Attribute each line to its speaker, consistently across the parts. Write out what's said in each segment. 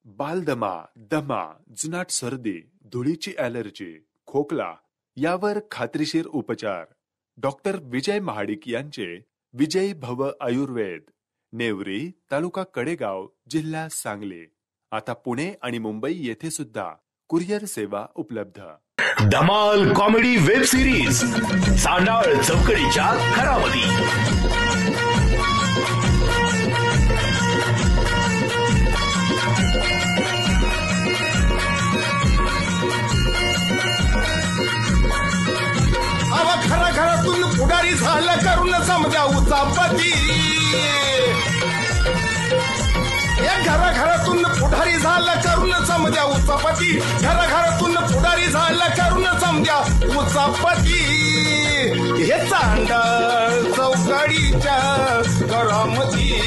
Speaker 1: बालदमा, दमा, जुनाट सर्दी, धुळीची ॲलर्जी, खोकला यावर खात्रीशीर उपचार. डॉक्टर विजय महाडिक यांचे विजयी भव आयुर्वेद, नेवरी, तालुका कडेगाव, जिल्हा सांगली. आता पुणे आणि मुंबई येथे सुद्धा कुरिअर सेवा उपलब्ध.
Speaker 2: धमाल कॉमेडी वेब सिरीज सांडाळ चौकडीच्या घरामध्ये.
Speaker 3: खरा घरातून पुढारी झालं करून समजा उचापती. घराघरातून पुढारी झालं करून समजा उचापती. घराघरातून पुढारी झालं करून समजा उचापती. हे चांडाळ चौकडीच्या घरामध्ये,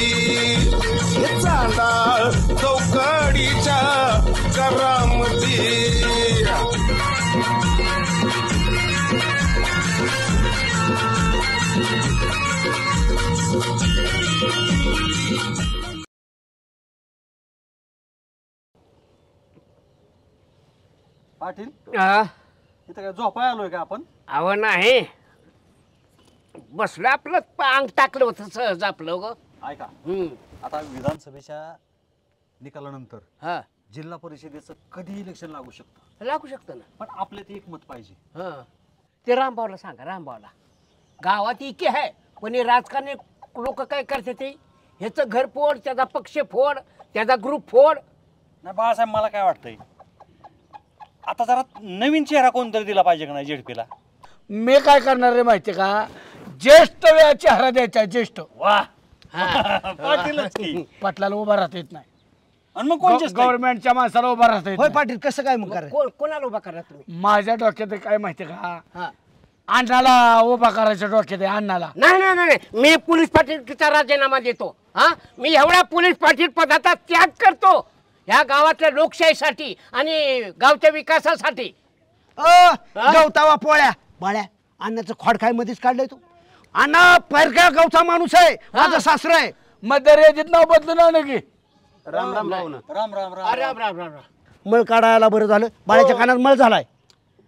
Speaker 3: हे चांडाळ चौकडीच्या घरामध्ये.
Speaker 4: पाटील इथं काय झोपाय आलोय का आपण?
Speaker 5: अव नाही, बसलं आपलं अंग टाकलं होतं सहज आपलं ग.
Speaker 4: ऐका, आता विधानसभेच्या निकालानंतर
Speaker 5: हा,
Speaker 4: जिल्हा परिषदेचं कधी इलेक्शन लागू शकतं.
Speaker 5: लागू शकतं ना,
Speaker 4: पण आपल्यात एक मत पाहिजे.
Speaker 5: हा, ते रामभाऊला सांगा. रामभाऊला गावात इके आहे, पण हे राजकारणी लोक काय करते ते ह्याचं घर फोड, त्याचा पक्ष फोड, त्याचा ग्रुप फोड.
Speaker 4: नाही बाळासाहेब, मला काय वाटतंय, आता जरा नवीन चेहरा कोणतरी दिला पाहिजे का नाही जेडपीला.
Speaker 6: मी काय करणार रे माहितीये का, ज्येष्ठ वेळा चेहरा द्यायचा. ज्येष्ठ
Speaker 4: वा पाटीलच की.
Speaker 6: पाटलाला उभा राहता येत नाही,
Speaker 4: आणि मग कोणच्या
Speaker 6: गव्हर्नमेंटच्या माणसाला उभा राहता येत
Speaker 7: होय
Speaker 6: नाही.
Speaker 7: पाटील, कसं काय मग करायचं?
Speaker 5: कोणाला उभा करा तुम्ही?
Speaker 6: माझ्या डोक्यात काय माहितीये का,
Speaker 5: हा,
Speaker 6: अण्णाला उभा करायच्या डोक्यात आहे. अण्णाला
Speaker 5: नाही नाही नाही, मी पोलीस पाटीलचा राजीनामा देतो. हा, मी एवढा पोलीस पाटील पदाचा त्याग करतो ह्या गावातल्या लोकशाहीसाठी आणि गावच्या विकासासाठी.
Speaker 7: गवतावा पोळ्या बाळ्या, अन्नाचं खोड काय मध्येच काढलंय तू? अण्णा परक्या गावचा माणूस आहे, माझा सासरा आहे.
Speaker 6: मध्य रेजित नाव बदलून आणू की.
Speaker 7: राम राम राम
Speaker 4: राम राम
Speaker 5: राम राम राम राम.
Speaker 7: मळ काढायला बरं झालं, बाळ्याच्या कानात मळ झालाय.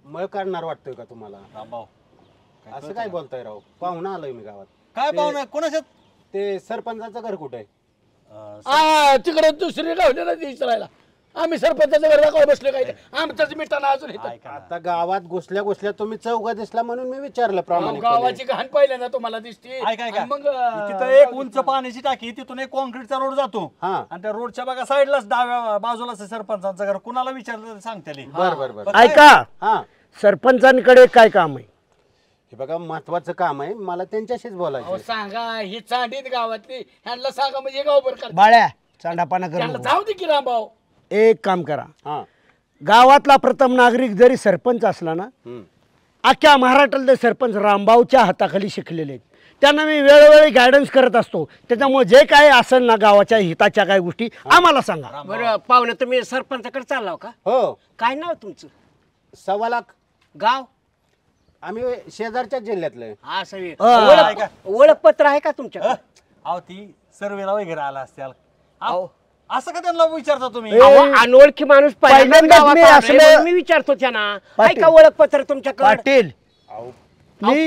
Speaker 8: मळ काढणार वाटतोय का तुम्हाला?
Speaker 4: रामभाऊ,
Speaker 8: असं काय बोलताय राव? पाहुणा आलोय मी गावात.
Speaker 4: काय पाहुणा कोणाच्यात?
Speaker 8: ते सरपंचाचं घर कुठे आहे?
Speaker 6: तिकडे दुसरी गावलेला दिसायला. आम्ही सरपंचाच्या घर दाखवा बसले काय, आमच्याच मिठाना अजून इथं.
Speaker 8: आता गावात घुसल्या घुसल्या तुम्ही चौघा दिसला म्हणून मी विचारलं प्रामाणिक.
Speaker 6: गावाची घाण पहिल्यांदा तुम्हाला दिसते.
Speaker 4: ऐका
Speaker 6: मग
Speaker 4: तिथं एक उंच पाण्याची टाकी, तिथून एक कॉन्क्रीटचा रोड जातो.
Speaker 8: हा.
Speaker 4: आणि त्या रोडच्या बघा साईडलाच डाव्या बाजूलाच आहे सरपंचांचं घर. कुणाला विचारलं सांगते.
Speaker 8: बर बर बर.
Speaker 7: ऐका,
Speaker 8: हा,
Speaker 7: सरपंचांकडे काय काम आहे?
Speaker 8: हे बघा महत्वाचं काम आहे, मला त्यांच्याशीच बोलायचं
Speaker 6: अहो
Speaker 8: आहे.
Speaker 6: सांगा, ही चांडीत गावातली ह्यांना सांगा म्हणजे गाव बरं करतात.
Speaker 7: बाळ्या चांडापाना
Speaker 6: त्यांना
Speaker 7: कर.
Speaker 6: जाऊ दे की रामभाऊ.
Speaker 7: एक काम करा,
Speaker 8: हा.
Speaker 7: गावातला प्रथम नागरिक जरी सरपंच असला ना, अख्ख्या महाराष्ट्रातले सरपंच रामभाऊच्या हाताखाली शिकलेले आहेत. त्यांना मी वेळोवेळी गायडन्स करत असतो. त्याच्यामुळे जे काय असेल ना गावाच्या हिताच्या काय गोष्टी आम्हाला सांगा.
Speaker 5: बरं पाहुणे, तुम्ही सरपंचाकडे चाललाव का?
Speaker 8: हो.
Speaker 5: काय नाव तुमचं?
Speaker 8: 1.25 लाख.
Speaker 5: गाव?
Speaker 8: आम्ही शेजारच्या जिल्ह्यातले.
Speaker 5: हा, सगळे ओळखपत्र आहे का तुमच्या?
Speaker 4: अहो ती सर्वेला वगैरे आला असत्याल.
Speaker 5: अहो,
Speaker 4: असं का त्यांना विचारता तुम्ही?
Speaker 5: अनोळखी माणूस
Speaker 7: पहिल्यांदाच मी असले-
Speaker 5: मी विचारतो त्यांना, आहे
Speaker 7: पाटील.
Speaker 5: का ओळखपत्र तुमच्याकडे?
Speaker 7: पाटील, मी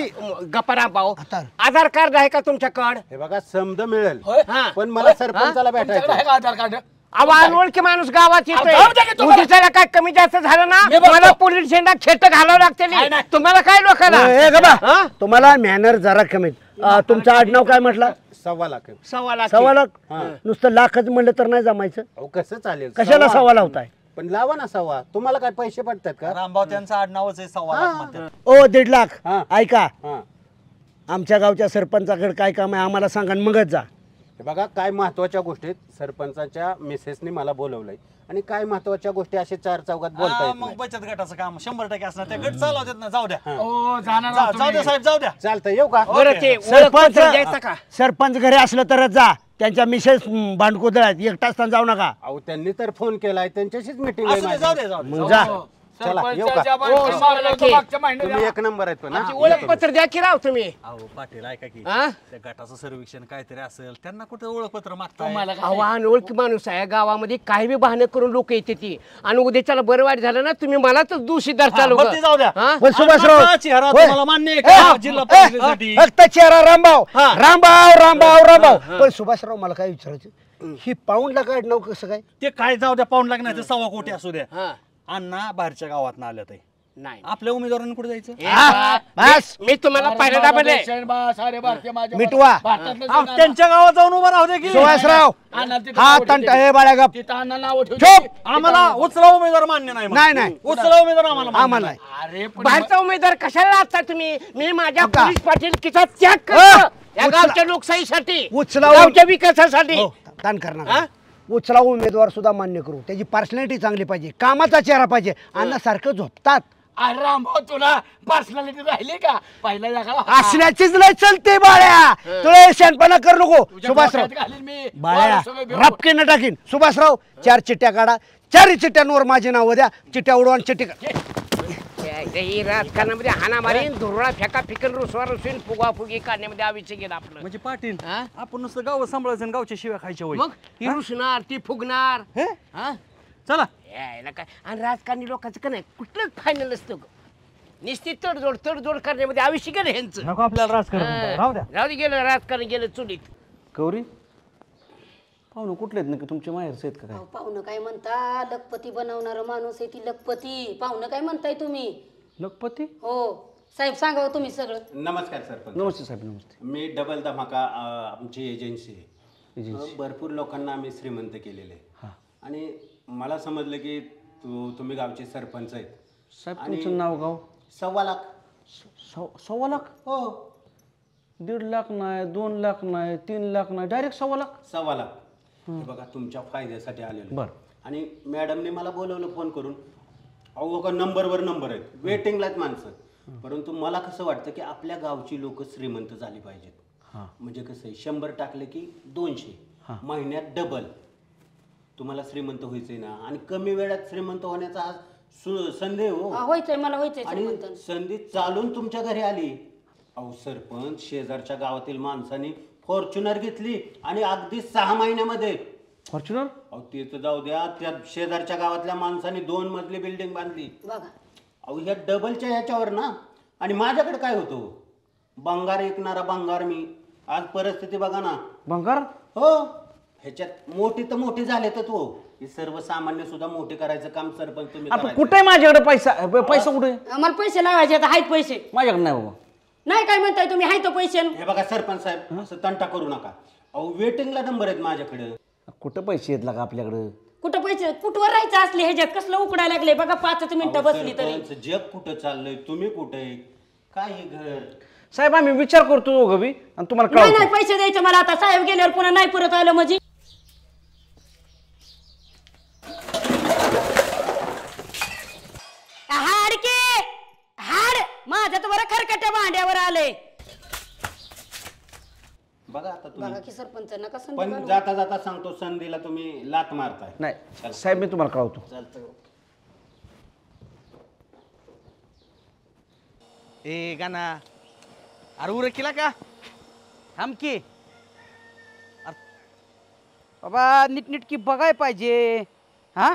Speaker 5: गप्पा भाऊ, आधार कार्ड आहे का तुमच्याकडे?
Speaker 8: हे बघा समज मिळेल,
Speaker 5: हा.
Speaker 8: पण मला सरपंचाला
Speaker 6: तुमच्याकडे आहे
Speaker 8: भेटायचं.
Speaker 6: का आधार कार्ड?
Speaker 5: अहो, अनोळखी माणूस गावात येतोय.
Speaker 6: जाऊ द्या की तुम्हाला.
Speaker 5: पोलिसाला काय कमी जास्त झालं ना,
Speaker 6: मी बघतो.
Speaker 5: मला पोलीस स्टेशनला खेट घालावं लागते. तुम्हाला काय लोकांना?
Speaker 7: ए गबा, तुम्हाला मॅनर जरा कमी. तुमचं आडनाव काय म्हटलं?
Speaker 8: 1.25 लाख.
Speaker 7: 1.25 लाख. नुसतं लाखच म्हणलं तर नाही जमायचं.
Speaker 8: अहो कसं चालेल?
Speaker 7: कशाला 1.25 लावताय?
Speaker 8: पण लावा ना 1.25. तुम्हाला काय पैसे पडतात का?
Speaker 4: रामभाऊ त्यांचं आडनावच आहे 1.25 लाख म्हणतात.
Speaker 7: ओ 1.5 लाख.
Speaker 8: हा.
Speaker 7: ऐका,
Speaker 8: हा.
Speaker 7: आमच्या गावच्या सरपंचाकडे काय काम आहे आम्हाला सांगा, मगच जा.
Speaker 8: हे बघा काय महत्वाच्या गोष्टीत सरपंचाच्या मिसेसनी मला बोलवलंय, आणि काय महत्वाच्या गोष्टी असे चार चौघात बोलता येत
Speaker 4: मग
Speaker 8: नाही.
Speaker 4: बचत गटाचं काम 100% असणार. त्या गट चालवतात ना. जाऊ द्या,
Speaker 6: ओ जाणार
Speaker 4: जाऊ द्या साहेब, जाऊ द्या.
Speaker 8: चालतं, येऊ का?
Speaker 5: बरं, ते
Speaker 7: सरपंच
Speaker 5: ओळखपत्र द्यायचं का?
Speaker 7: सरपंच घरी असलं तरच जा. त्यांच्या मिसेस भांडकुदळ आहेत, एकटा असताना जाऊ नका.
Speaker 8: अहो त्यांनी तर फोन केलाय, त्यांच्याशीच मीटिंग आहे
Speaker 4: असू दे,
Speaker 8: माझी.
Speaker 4: जाऊ द्या, जाऊ द्या.
Speaker 7: मग जा.
Speaker 8: चला येऊ
Speaker 6: सरपंचाच्या
Speaker 8: का
Speaker 6: बायकोला मारलं होतं मागच्या महिन्यात.
Speaker 8: तुम्ही एक नंबर आहेत पण
Speaker 5: आमची
Speaker 8: हा?
Speaker 5: ओळखपत्र द्या की राव तुम्ही
Speaker 4: अहो पाटील ऐका की
Speaker 5: हा?
Speaker 4: त्या गटाचं सर्वेक्षण काहीतरी असेल त्यांना कुठे ओळखपत्र मागताय
Speaker 6: तुम्हाला काय?
Speaker 5: अहो अनोळखी माणूस आहे गावामध्ये काही बी बहाणे करून लोक येते ती आणि उद्याच्याला बरं वाईट झालं ना तुम्ही मला तर दोषीदार चालू
Speaker 4: बरं ते जाऊ द्या.
Speaker 5: हा?
Speaker 7: पण सुभाषराव
Speaker 4: आता चेहरा
Speaker 7: होय.
Speaker 4: तुम्हाला मान्य आहे का जिल्हा परिषदेसाठी
Speaker 7: फक्त चेहरा रामभाऊ रामभाऊ पण सुभाषराव मला काय विचारायचं ही पाऊंडला काय नाव कसं काय
Speaker 4: ते काय जाऊ द्या पाऊंड लागणार ते 1.25 कोटी असू द्या
Speaker 5: हा.
Speaker 4: अण्णा बाहेरच्या गावात आल्या ताई
Speaker 5: नाही
Speaker 4: आपल्या उमेदवारांनी कुठे जायचं
Speaker 7: बस
Speaker 5: मी तुम्हाला पहिला दाबले
Speaker 6: सारे भारतीय माझ्या
Speaker 7: मिटवा.
Speaker 6: भारतातलं
Speaker 4: अहो,
Speaker 6: सण
Speaker 4: त्यांच्या गावात जाऊन उभं राहू दे की
Speaker 7: सुभाषराव
Speaker 6: आणा तिथं
Speaker 7: हा
Speaker 6: नाव
Speaker 7: तंट
Speaker 6: ठेवली.
Speaker 7: हे बाळा गप
Speaker 6: तिथं अण्णा नाव
Speaker 7: चुप.
Speaker 6: ठेवली.
Speaker 4: आम्हाला उचला उमेदवार मान्य नाही मग.
Speaker 7: नाही, नाही.
Speaker 4: उचला उमेदवार आम्हाला मान्य
Speaker 7: आम्हाला
Speaker 4: नाही.
Speaker 6: अरे पण
Speaker 5: बाहेरचा उमेदवार कशाला लागता तुम्ही मी माझ्या
Speaker 7: हो का?
Speaker 5: पोलीस पाटील किचा त्याग
Speaker 7: हो.
Speaker 5: करतो या
Speaker 7: उचला.
Speaker 5: गावच्या लोकशाहीसाठी
Speaker 7: उचला.
Speaker 5: गावच्या विकासासाठी
Speaker 7: हो, दान करणार उचला उमेदवार सुद्धा मान्य करू त्याची पर्सनॅलिटी चांगली पाहिजे कामाचा चेहरा पाहिजे अन्नासारखं झोपतात
Speaker 6: अरे रामभाऊ तुला पर्सनॅलिटी राहिली का पहिला जागा
Speaker 7: असण्याचीच लय चलते बाळ्या तुला शहाणपणा करू नको सुभाषराव
Speaker 6: घालीन मी
Speaker 7: बाळ्या
Speaker 6: सगळं भिवून.
Speaker 7: रपकेनं टाकीन सुभाषराव 4 चिट्ट्या काढा 4 चिट्ट्यांवर माझे नाव द्या चिट्ट्या उडवान चिट्टी
Speaker 5: ही राजकारणामध्ये हाना मारीन धुरळा फेका फिकन रुसवा रुसून फुगा फुगी काढण्यामध्ये आविष्य गेलं आपलं
Speaker 4: म्हणजे पाटील
Speaker 5: हा?
Speaker 4: आपण नुसतं गाव सांभाळायचं आणि गावच्या शिव्या खायच्या होय
Speaker 5: मग ही रुसणार ती फुगणार
Speaker 4: हे?
Speaker 5: हा?
Speaker 4: चला
Speaker 5: यायला काय आणि राजकारणी लोकांचं का नाही कुठलंच फायनल असतं ग. नुसती तडजोड करण्यामध्ये आयुष्य गेलं ह्यांचं
Speaker 4: नको आपल्याला राजकारण राहू द्या
Speaker 5: राहू दे गेलं राजकारण गेलं चुलीत
Speaker 9: गौरी पाहुणं कुठले आहेत नक्की तुमच्या माहेरचे आहेत का काय
Speaker 10: अहो, पाहुणं काय म्हणता लखपती बनवणारा माणूस आहे ती लखपती पाहुणं काय म्हणताय तुम्ही
Speaker 9: लखपती
Speaker 10: हो साहेब सांगा हो तुम्ही सगळं
Speaker 8: नमस्कार सरपंच
Speaker 9: नमस्ते साहेब नमस्ते
Speaker 8: मी डबल धमाका आमची एजन्सी आहे
Speaker 9: एजन्सी.
Speaker 8: भरपूर लोकांना आम्ही श्रीमंत केलेले आहे आणि मला समजलं की तुम्ही गावचे सरपंच आहेत
Speaker 9: साहेब
Speaker 8: आणि
Speaker 9: तुमचं नाव गाव
Speaker 8: 1.25 लाख
Speaker 9: 1.25 लाख
Speaker 8: हो
Speaker 9: 1.5 लाख नाही 2 लाख नाही 3 लाख नाही डायरेक्ट 1.25 लाख
Speaker 8: 1.25 लाख हे बघा तुमच्या फायद्यासाठी आलेलो
Speaker 9: बरं.
Speaker 8: आणि मॅडमने मला बोलवलं फोन करून अहो का नंबरवर नंबर आहेत वेटिंगला आहेत माणसं परंतु मला कसं वाटतं की आपल्या गावची लोक श्रीमंत झाली पाहिजेत म्हणजे कसं आहे 100 टाकले की 200 महिन्यात डबल तुम्हाला श्रीमंत व्हायचंय ना आणि कमी वेळात श्रीमंत होण्याचा हा संधी हो
Speaker 10: व्हायचंय मला व्हायचंय
Speaker 8: आणि
Speaker 10: श्रीमंत.
Speaker 8: संधी चालून तुमच्या घरी आली अहो सरपंच शेजारच्या गावातील माणसांनी फॉर्च्युनर घेतली आणि अगदी 6 महिन्यामध्ये
Speaker 9: फॉर्च्युनर
Speaker 8: अहो ते तर जाऊ द्या त्या शेजारच्या गावातल्या माणसाने 2 मजली बिल्डिंग बांधली
Speaker 10: बघा
Speaker 8: अहो ह्या डबलच्या ह्याच्यावर ना आणि माझ्याकडे काय होतो बंगार ऐकणारा बंगार मी आज परिस्थिती बघा ना
Speaker 9: भंगार
Speaker 8: हो ह्याच्यात मोठी तर मोठी झाले तर तो हे सर्वसामान्य सुद्धा मोठे करायचं काम सरपंच तुम्ही
Speaker 9: आता
Speaker 8: करायचं.
Speaker 9: कुठे आहे माझ्याकडे पैसा पैसा कुठे आहे?
Speaker 10: आम्हाला पैसे लावायचे आता आहेत पैसे
Speaker 9: माझ्याकडे नाही बाबा
Speaker 10: नाही काय म्हणताय तुम्ही हाय तो पैसे
Speaker 8: हे बघा सरपंच साहेब असं तंटा करू नका अहो वेटिंगला नंबर आहेत माझ्याकडे
Speaker 9: कुठं पैसे येत लागा आपल्याकडे
Speaker 10: कुठं पैसे कुठवर राहायचं असले ह्याच्यात कसलं उकडायला लागले बघा 5 मिनिटं बसली तरी
Speaker 8: सरपंच, जग कुठं चाललंय तुम्ही कुठे काय हे घर
Speaker 9: साहेब आम्ही विचार करतो दोघं बी आणि तुम्हाला
Speaker 10: नाही
Speaker 9: कळवतो
Speaker 10: नाही पैसे द्यायचे मला आता साहेब गेल्यावर पुन्हा नाही परत आलं म्हणजे हाड की हाड माझ्या तर बरं खरकट्या भांड्यावर आले
Speaker 8: बघा आता
Speaker 10: बघा
Speaker 8: तुम्ही
Speaker 10: की सरपंच नका संधी
Speaker 8: पण
Speaker 10: घालू.
Speaker 8: जाता जाता सांगतो संधीला तुम्ही लात मारताय
Speaker 9: नाही साहेब मी तुम्हाला कळवतो
Speaker 8: चालतं
Speaker 11: ए गाना अरे उरे केला का थांब की बाबा नीटनीटकी बघाय पाहिजे हा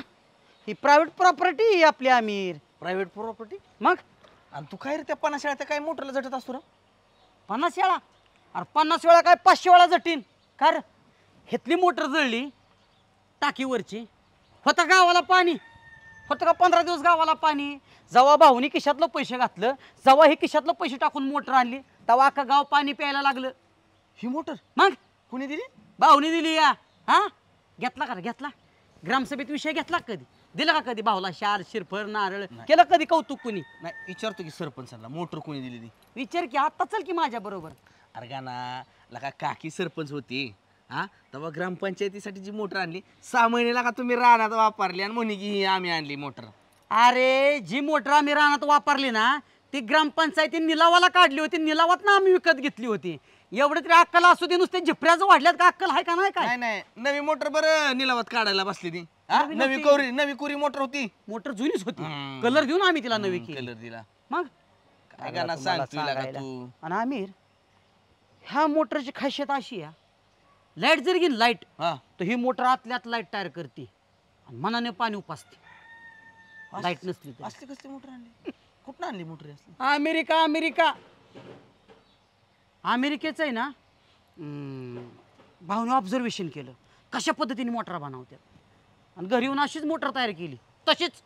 Speaker 11: ही प्रायव्हेट प्रॉपर्टी आपली आमिर प्रायव्हेट प्रॉपर्टी मग आणि तू काय रे त्या 50 वेळा त्या काय मोटरला झटत असतो रे 50 वेळा अरे 50 वेळा काय 500 वेळा झटीन का रे हेतली मोटर जळली टाकीवरची होता गावाला पाणी होतं का 15 दिवस गावाला पाणी जेव्हा भाऊनी खिशातलं पैसे घातलं जेव्हा हे खिशातलं पैसे टाकून मोटर आणली तेव्हा अख्खा गाव पाणी प्यायला लागलं ही मोटर मग कुणी दिली भाऊनी दिली या हा घेतला का रे? घेतला ग्रामसभेत विषय घेतला का कधी दिला का कधी भाऊला शार शिरफर नारळ केलं कधी कौतुक कुणी नाही विचारतो की सरपंचाला मोटर कोणी दिली ती विचार की आता चल की माझ्या बरोबर अरे गाना लका काकी सरपंच होती हा तेव्हा ग्रामपंचायतीसाठी जी मोटर आणली 6 महिने लागा तुम्ही रानात वापरली आणि म्हणे की ही आम्ही आणली मोटर अरे जी मोटर आम्ही रानात वापरली ना ती ग्रामपंचायतीने निलावाला काढली होती निलावात ना आम्ही विकत घेतली होती एवढं तरी अक्कल असू दे नुसते झिपऱ्याचं वाढल्यात का अक्कल आहे का नाही काय नाही नवी मोटर बरं निलावात काढायला बसली ती नवी कुरी मोटर होती.
Speaker 12: मोटर जुनीच होती. कलर देऊन आम्ही तिला नवी केली.
Speaker 11: कलर दिला.
Speaker 12: मग
Speaker 11: काय गाणं सांगतोय लागा तू.
Speaker 12: आणि आमिर ह्या मोटरची खासियत अशी आहे, लाईट जर गेली लाईट तर ही मोटर आतल्यात लाईट तयार करते आणि मनाने पाणी उपासते. लाईट नसली तर.
Speaker 11: असली कसली मोटर आणली? कुठं आणली मोटर असली?
Speaker 12: अमेरिका अमेरिकेचं आहे ना. भाऊने ऑब्झर्वेशन केलं कशा पद्धतीने मोटर बनवतात आणि घरी येऊन अशीच मोटर तयार केली. तशीच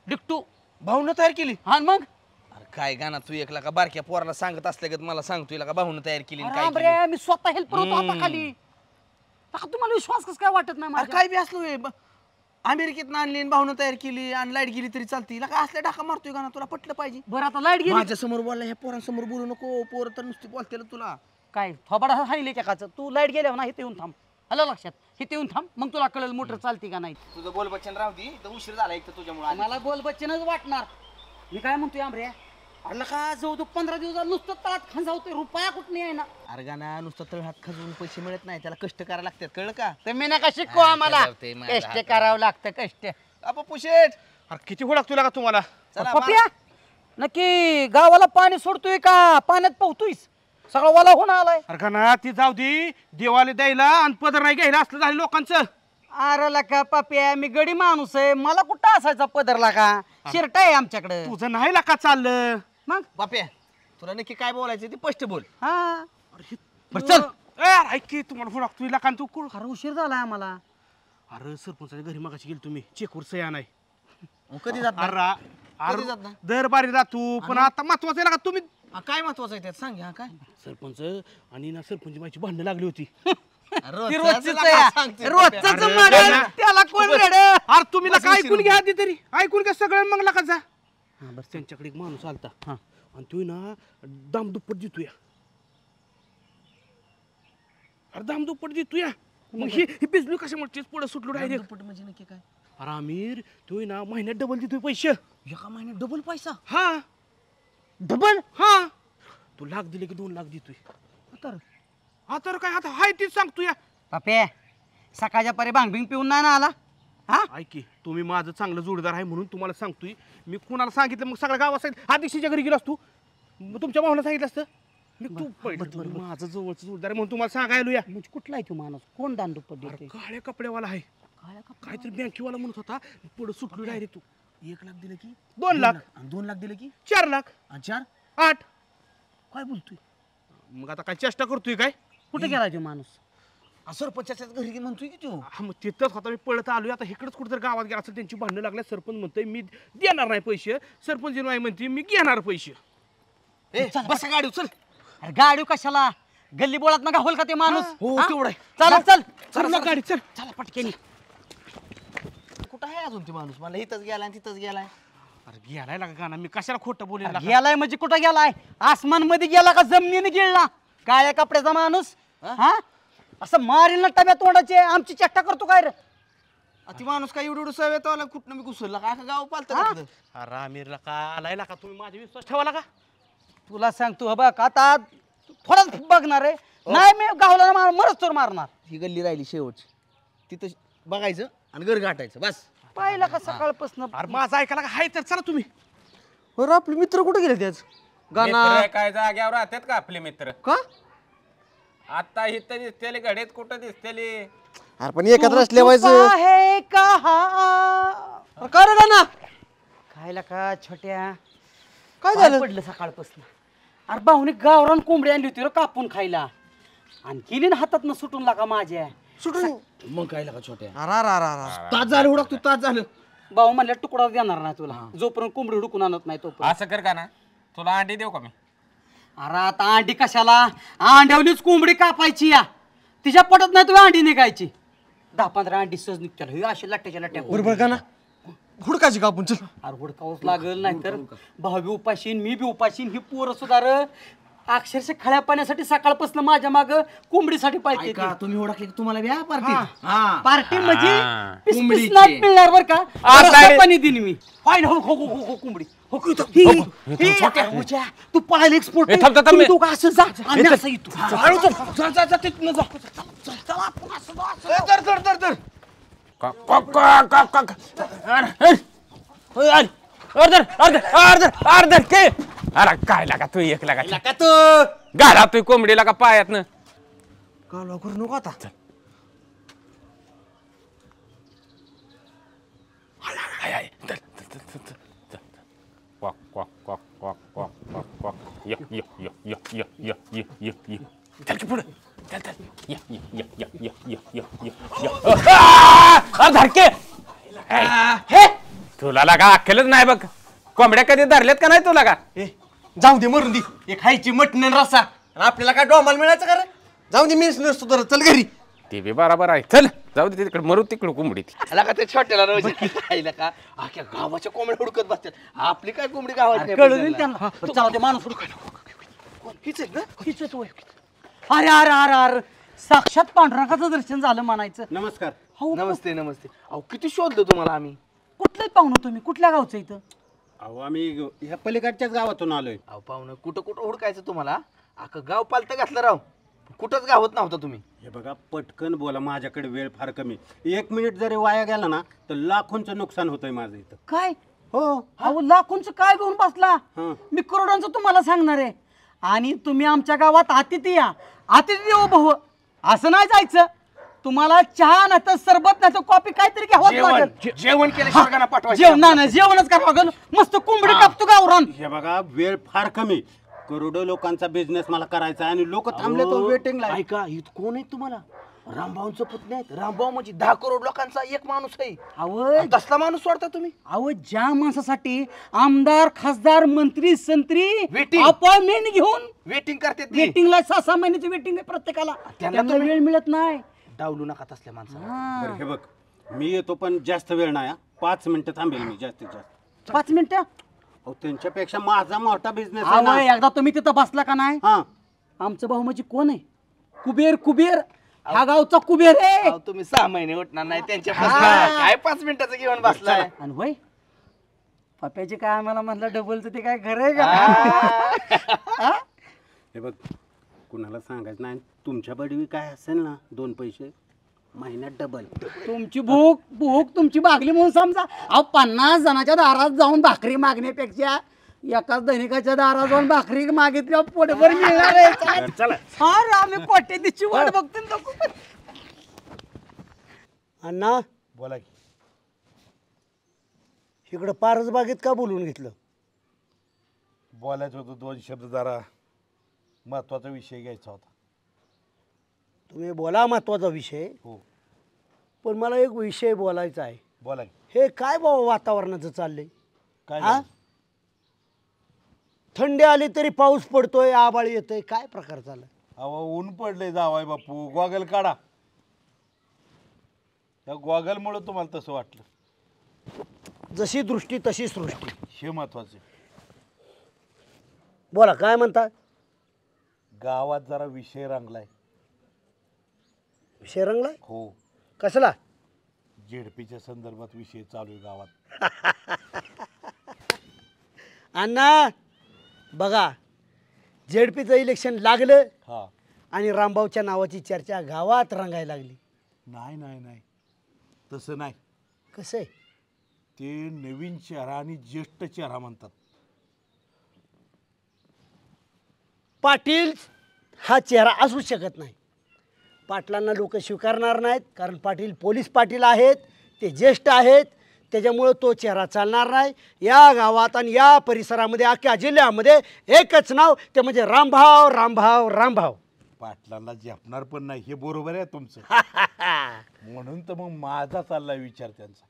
Speaker 12: डिक्टो
Speaker 11: भाऊनं तयार केली.
Speaker 12: हा मग
Speaker 11: अरे काय गाणं तू एकला का बारक्या पोराला सांगत असल्या का मला सांगतोय का भाऊनं तयार केली आणि काय केली?
Speaker 12: अरे मी स्वतः हेल्पर होतो हाताखाली. तुम्हाला विश्वास कसं काय वाटत नाही माझ्या?
Speaker 11: काय बी असलो अमेरिकेत आणली भाऊनं तयार केली आणि लाईट गेली तरी चालती. का असल्या ढाका मारतोय गाणं तुला पटलं पाहिजे.
Speaker 12: बरं आता लाईट गेली
Speaker 11: माझ्या समोर बोलला ह्या पोरांसमोर बोलू नको. पोर तर नुसती बोलते तुला.
Speaker 12: काय थोबाडा हाणले एकाचं. तू लाईट गेल्यावर ना इथे येऊन थांब. आलं लक्षात? इथे येऊन थांब मग तुला कळेल मोटर चालते का नाही.
Speaker 11: तुझं बोल बच्चन राहू दे. तर उशीर झाला एक तर तुझ्यामुळे.
Speaker 12: मला बोल बच्चनच वाटणार. मी काय म्हणतोय आमरे, अरे का जाऊ तू 15 दिवस नुसतं तळात खंजावतोय. रुपया कुठं आहे ना.
Speaker 11: अरे गाणं नुसतं तळ हात खजवून पैसे मिळत नाही. त्याला कष्ट करायला लागतात. कळलं का?
Speaker 12: तुम्ही नका शिकू आम्हाला. कष्ट करावं लागतं कष्ट.
Speaker 11: पुशेट अरे किती होड लागतो का तुम्हाला?
Speaker 12: पप्या नक्की गावाला पाणी सोडतोय का पाण्यात पोहतोयस? सगळं वाला होऊन आलाय.
Speaker 6: अरे का ना ती जाऊ दे. देवाला द्यायला आणि पदर नाही घ्यायला असलं झालं लोकांचं.
Speaker 12: अरे लका पप्या मी गडी माणूस आहे. मला कुठं असायचा पदरला का? शिरट आहे आमच्याकडे.
Speaker 6: तुझं नाही लाका चाललं.
Speaker 12: मग
Speaker 11: बाप्या तुला नक्की काय बोलायचं ते स्पष्ट बोल.
Speaker 12: हा
Speaker 6: चल ऐक की तुम्हाला फोन लागतो लाका तू कुळ.
Speaker 12: अरे उशीर झालाय आम्हाला.
Speaker 6: अरे सरपंचाच्या घरी मागाशी गेली तुम्ही चेकवर सह्या नाही.
Speaker 11: कधी जात
Speaker 6: अरे दरबारी जातो पण आता महत्वाचं आहे ना तुम्ही.
Speaker 11: काय महत्वाचं आहे त्यात सांग. काय
Speaker 6: सरपंच आणि ना सरपंच माझी भांडणं लागली होती.
Speaker 12: त्याला कोण रेड?
Speaker 6: अरे तुम्ही ऐकून घ्या आधी तरी. ऐकून घ्या सगळं मग नका जा. बस त्यांच्याकडे एक माणूस आलता आणि तो ना दामदुप्पट देतोय. अरे दामदुप्पट देतोय. मग ही बिजली कशामुळे पुढे सुटलो डायरेक्ट.
Speaker 11: म्हणजे नक्की काय?
Speaker 6: अरे आमिर तो ना महिन्यात डबल देतोय पैसे.
Speaker 11: एका महिन्यात डबल पैसा?
Speaker 6: हा
Speaker 12: डबल.
Speaker 6: हा तू लाख दिले की 2 लाख देतोय. आता काय आता हाय तीच सांगतोय.
Speaker 12: पप्या सकाळच्या परी भांगबिंग पिऊन नाही ना आला. हा
Speaker 6: ऐक की तुम्ही माझं चांगलं जोडदार आहे म्हणून तुम्हाला सांगतोय. मी कुणाला सांगितलं मग सगळ्या गावात सांगितलं. हा दिवशीच्या घरी गेलो असतो तुमच्या भावाला सांगितलं असतं. मी तू पहिलं माझं जवळचं जोडदार आहे म्हणून तुम्हाला सांगायलो. या
Speaker 12: म्हणजे कुठला आहे तो माणूस? कोण दान दुप्पट देते?
Speaker 6: काळ्या कपड्यावाला आहे. काहीतरी बँकेवाला म्हणत होता. पुढे सुटलो डायरेक्ट. तू
Speaker 11: 1 लाख दिलं की
Speaker 6: 2 लाख
Speaker 11: आणि 2 लाख दिलं की
Speaker 6: 4 लाख
Speaker 11: आणि 4
Speaker 6: 8.
Speaker 11: काय बोलतोय?
Speaker 6: मग आता काय चेष्टा करतोय काय?
Speaker 12: कुठे गेला तो माणूस?
Speaker 11: सरपंचाच्या घरी म्हणतोय की तू.
Speaker 6: मग तिथंच होता. मी पळत आलोय. आता इकडेच कुठेतरी गावात गेला असेल. त्यांची भांडणं लागल्या. सरपंच म्हणतोय मी देणार नाही पैसे. सरपंच नाही म्हणते मी घेणार पैसे.
Speaker 11: बस गाडी चल.
Speaker 12: अरे गाडी कशाला? गल्ली बोळात नका होल का ते माणूस?
Speaker 11: हो तेवढं आहे.
Speaker 12: चल चल
Speaker 6: चल मग गाडी चल.
Speaker 12: चला पटकेनी.
Speaker 11: कुठं आहे अजून ते माणूस? मला इथंच गेलाय तिथंच गेलाय.
Speaker 6: अरे गेलाय लागा गाणं. मी कशाला खोटं बोलेल.
Speaker 12: गेलाय म्हणजे कुठं गेलाय? आसमान मध्ये गेला का जमिनीने गेला? काळ्या कपड्याचा माणूस हा असं मारील ना टब्या तोंडाचे. आमची चेष्टा करतो काय रे?
Speaker 11: ती माणूस काय एवढं सवयत आला कुठनं मी घुसरला का गाव पालतं.
Speaker 6: अरे आमिरला का आलाय का तुम्ही माझा विश्वास ठेवाला का?
Speaker 12: तुला सांगतो बघ आता थोडाच बघणार आहे. नाही मी गावला मरच तर मारणार.
Speaker 11: ही गल्ली राहिली शेवटची. तिथं बघायचं आणि घर गाठायचं बस.
Speaker 12: पाहिलं का सकाळपासून?
Speaker 6: अरे माझा ऐकायला का हाय तर चला तुम्ही.
Speaker 11: अरे आपले मित्र कुठे गेले त्याच?
Speaker 13: मित्र काय जाग्यावर राहतात का आपले मित्र?
Speaker 11: का
Speaker 13: आता इथं दिसतेले घडेत कुठं दिसतेले?
Speaker 11: अरे पण एकत्र असल्यावायचं
Speaker 12: आहे का?
Speaker 11: का रे गाणं?
Speaker 12: खायला का छोट्या?
Speaker 11: काय झालं?
Speaker 12: पडलं सकाळपासून? अरे भाऊने गावरान कोंबडी आणली होती रे कापून खायला आणि केली ना हातात न सुटून लागा माझ्या.
Speaker 11: सुटून
Speaker 13: मग काय लागा छोट्या?
Speaker 11: तास झालं हुडक तू. तास झालं.
Speaker 12: भाऊ म्हणलं तुकडा देणार नाही तुला जोपर्यंत कोंबडी हुडकून आणत नाही तोपर्यंत.
Speaker 13: असं कर का ना तुला अंडी देऊ का मी?
Speaker 12: अरे आता अंडी कशाला? अंड्यावलीच कोंबडी कापायची या. तिच्या पटत नाही तुला अंडी निघायची. 10-15 अंडी सहज निघतात. हे असे लट्ट्याच्या लट्ट्या.
Speaker 11: बरोबर का ना? हुडकायची का आपण? चल.
Speaker 12: अरे हुडकावंच लागल नाही तर भाऊ बी उपाशीन मी बी उपाशीन. ही पोरं सुधार अक्षरशः खळ्या पाण्यासाठी सकाळपासून माझ्या माग कोंबडीसाठी पाहिजे.
Speaker 11: तुम्ही ओळखले तुम्हाला द्या पार्टी.
Speaker 12: पार्टी म्हणजे पिस नाही मिळणार बर का? पाणी देईन मी. फाईन हो हो हो हो कोंबडी हो. तू पळायला एक्सपोर्ट तू का असं जा आणि असं येतो.
Speaker 13: अरे काय लागा तू एक लागा तू घाला तू कोंबडीला का पायात न
Speaker 6: कालवा करू नको आता
Speaker 13: तुला लागा अक्कलच नाही बघ कोंबड्या कधी धरल्यात का नाही तुला का
Speaker 11: जाऊ दे मरून दे एक खायची मटण रस्सा आणि आपल्याला काय डोमाल मिळायचं का रे जाऊ दे मी नसतो तर चल घरी
Speaker 13: ते बी बरोबर आहे चल जाऊ दे तिकडे मरू तिकडे कोंबडी
Speaker 11: का ते छोट्याला खायला का अख्ख्या गावाच्या कोंबड्या हुडकत बसतात आपली काय कोंबडी गावात
Speaker 12: कळलं त्यांना जाऊ दे माणूस अरे अरे अरे अरे साक्षात पांडुरंगाचं दर्शन झालं म्हणायचं.
Speaker 8: नमस्कार.
Speaker 11: नमस्ते नमस्ते. अहो किती शोधलं तुम्हाला आम्ही.
Speaker 12: कुठलं पाहुणं तुम्ही कुठल्या गावचं इथं?
Speaker 8: अहो आम्ही ह्या पलीकडच्याच गावातून आलोय.
Speaker 11: अहो पाहुणं कुठं कुठं हुडकायचं तुम्हाला अख्खं गाव पालतं घातलं राव कुठंच गावत नव्हता तुम्ही.
Speaker 8: हे बघा पटकन बोला माझ्याकडे वेळ फार कमी 1 मिनिट जरी वाया गेला ना तर लाखोंचं नुकसान होतंय माझं इथं.
Speaker 12: काय
Speaker 8: हो
Speaker 12: अहो लाखोंचं काय घेऊन बसला मी करोडांचं तुम्हाला सांगणार आहे. आणि तुम्ही आमच्या गावात अतिथी या अतिथी देवो भव असं नाही जायचं. तुम्हाला चहा नाही तर सरबत नाही तर कॉफी काहीतरी घ्यावं लागेल.
Speaker 11: जेवण केल्याशिवाय पाठवायचं
Speaker 12: जेवण नाही जेवणच करावं लागेल. मस्त कोंबडी कापतो गावरान.
Speaker 8: हे बघा वेळ फार कमी करोडो लोकांचा बिझनेस मला करायचा आणि लोक थांबले तो वेटिंगला.
Speaker 11: ऐका इथं कोण आहे तुम्हाला? रामभाऊंचं पुतणे आहेत. रामभाऊ म्हणजे 10 करोड लोकांचा एक माणूस आहे.
Speaker 12: अहो
Speaker 11: तसला माणूस सोडता तुम्ही?
Speaker 12: अहो ज्या माणसासाठी आमदार खासदार मंत्री संत्री अपॉइंटमेंट घेऊन
Speaker 11: वेटिंग करते
Speaker 12: वेटिंगला 6-6 महिन्याची वेटिंग आहे प्रत्येकाला. त्यांना वेळ मिळत नाही.
Speaker 11: डावलू नका तसल्या माणसाला.
Speaker 8: हे बघ मी येतो पण जास्त वेळ नाही 5 मिनिटं थांबेल मी जास्तीत जास्त.
Speaker 12: 5 मिनिटं?
Speaker 8: अहो त्यांच्यापेक्षा माझा मोठा बिझनेस
Speaker 12: आहे ना. एकदा तुम्ही तिथं बसला का नाही आमचं भाऊ म्हणजे कोण आहे? कुबेर कुबेर हा गावचा कुबेर आहे.
Speaker 11: तुम्ही 6 महिने उठणार नाही त्यांच्या काय 5 मिनिटाचं घेऊन बसलाय.
Speaker 12: आणि होय पप्याचे काय आम्हाला म्हणलं डबलचं ते काय खरं आहे का?
Speaker 8: हे बघ कुणाला सांगायचं नाही. तुमच्या बडवी काय असेल ना 2 पैसे महिन्यात डबल.
Speaker 12: तुमची भूक भूक तुमची भागली म्हणून समजा. अहो 50 जणांच्या दारात जाऊन भाकरी मागण्यापेक्षा एकाच दैनिकाच्या दारात जाऊन भाकरी मागितल्यावर पोटभर मिळणार आहे.
Speaker 11: चला
Speaker 12: आम्ही कोट्याधीशची वाट बघतो.
Speaker 7: अण्णा
Speaker 6: बोला की
Speaker 7: इकडं पारस बागेत का बोलून घेतलं?
Speaker 6: बोलायचं होतं 2 शब्द जरा महत्वाचा विषय घ्यायचा होता.
Speaker 7: तुम्ही बोला महत्वाचा विषय.
Speaker 6: हो
Speaker 7: पण मला एक विषय बोलायचा आहे.
Speaker 6: बोला की.
Speaker 7: हे काय बाबा वातावरणाचं चाललंय?
Speaker 6: काय
Speaker 7: हा थंडी आली तरी पाऊस पडतोय आबाळ येतोय काय प्रकार चाललाय?
Speaker 6: अहो ऊन पडले जावाय बापू गॉगल काढा. या गॉगलमुळे तुम्हाला तसं वाटलं.
Speaker 7: जशी दृष्टी तशी सृष्टी
Speaker 6: हे महत्वाचे.
Speaker 7: बोला काय म्हणता?
Speaker 6: गावात जरा विषय रंगलाय.
Speaker 7: विषय रंगलाय?
Speaker 6: हो.
Speaker 7: कसला?
Speaker 6: जेडपीच्या संदर्भात विषय चालू आहे गावात.
Speaker 7: अण्णा बघा जेडपीचं इलेक्शन लागलं
Speaker 6: हा
Speaker 7: आणि रामभाऊच्या नावाची चर्चा गावात रंगायला लागली.
Speaker 6: नाही नाही नाही तसं नाही.
Speaker 7: कसं आहे?
Speaker 6: ते नवीन चेहरा आणि ज्येष्ठ चेहरा म्हणतात.
Speaker 7: पाटील हा चेहरा असू शकत नाही. पाटलांना लोक स्वीकारणार नाहीत कारण पाटील पोलीस पाटील आहेत ते ज्येष्ठ आहेत त्याच्यामुळं तो चेहरा चालणार नाही. या गावात आणि या परिसरामध्ये अख्ख्या जिल्ह्यामध्ये एकच नाव ते म्हणजे रामभाऊ रामभाऊ रामभाऊ.
Speaker 6: पाटलांना झेपणार पण नाही हे बरोबर आहे तुमचं. म्हणून तर मग माझा चाललाय विचार त्यांचा.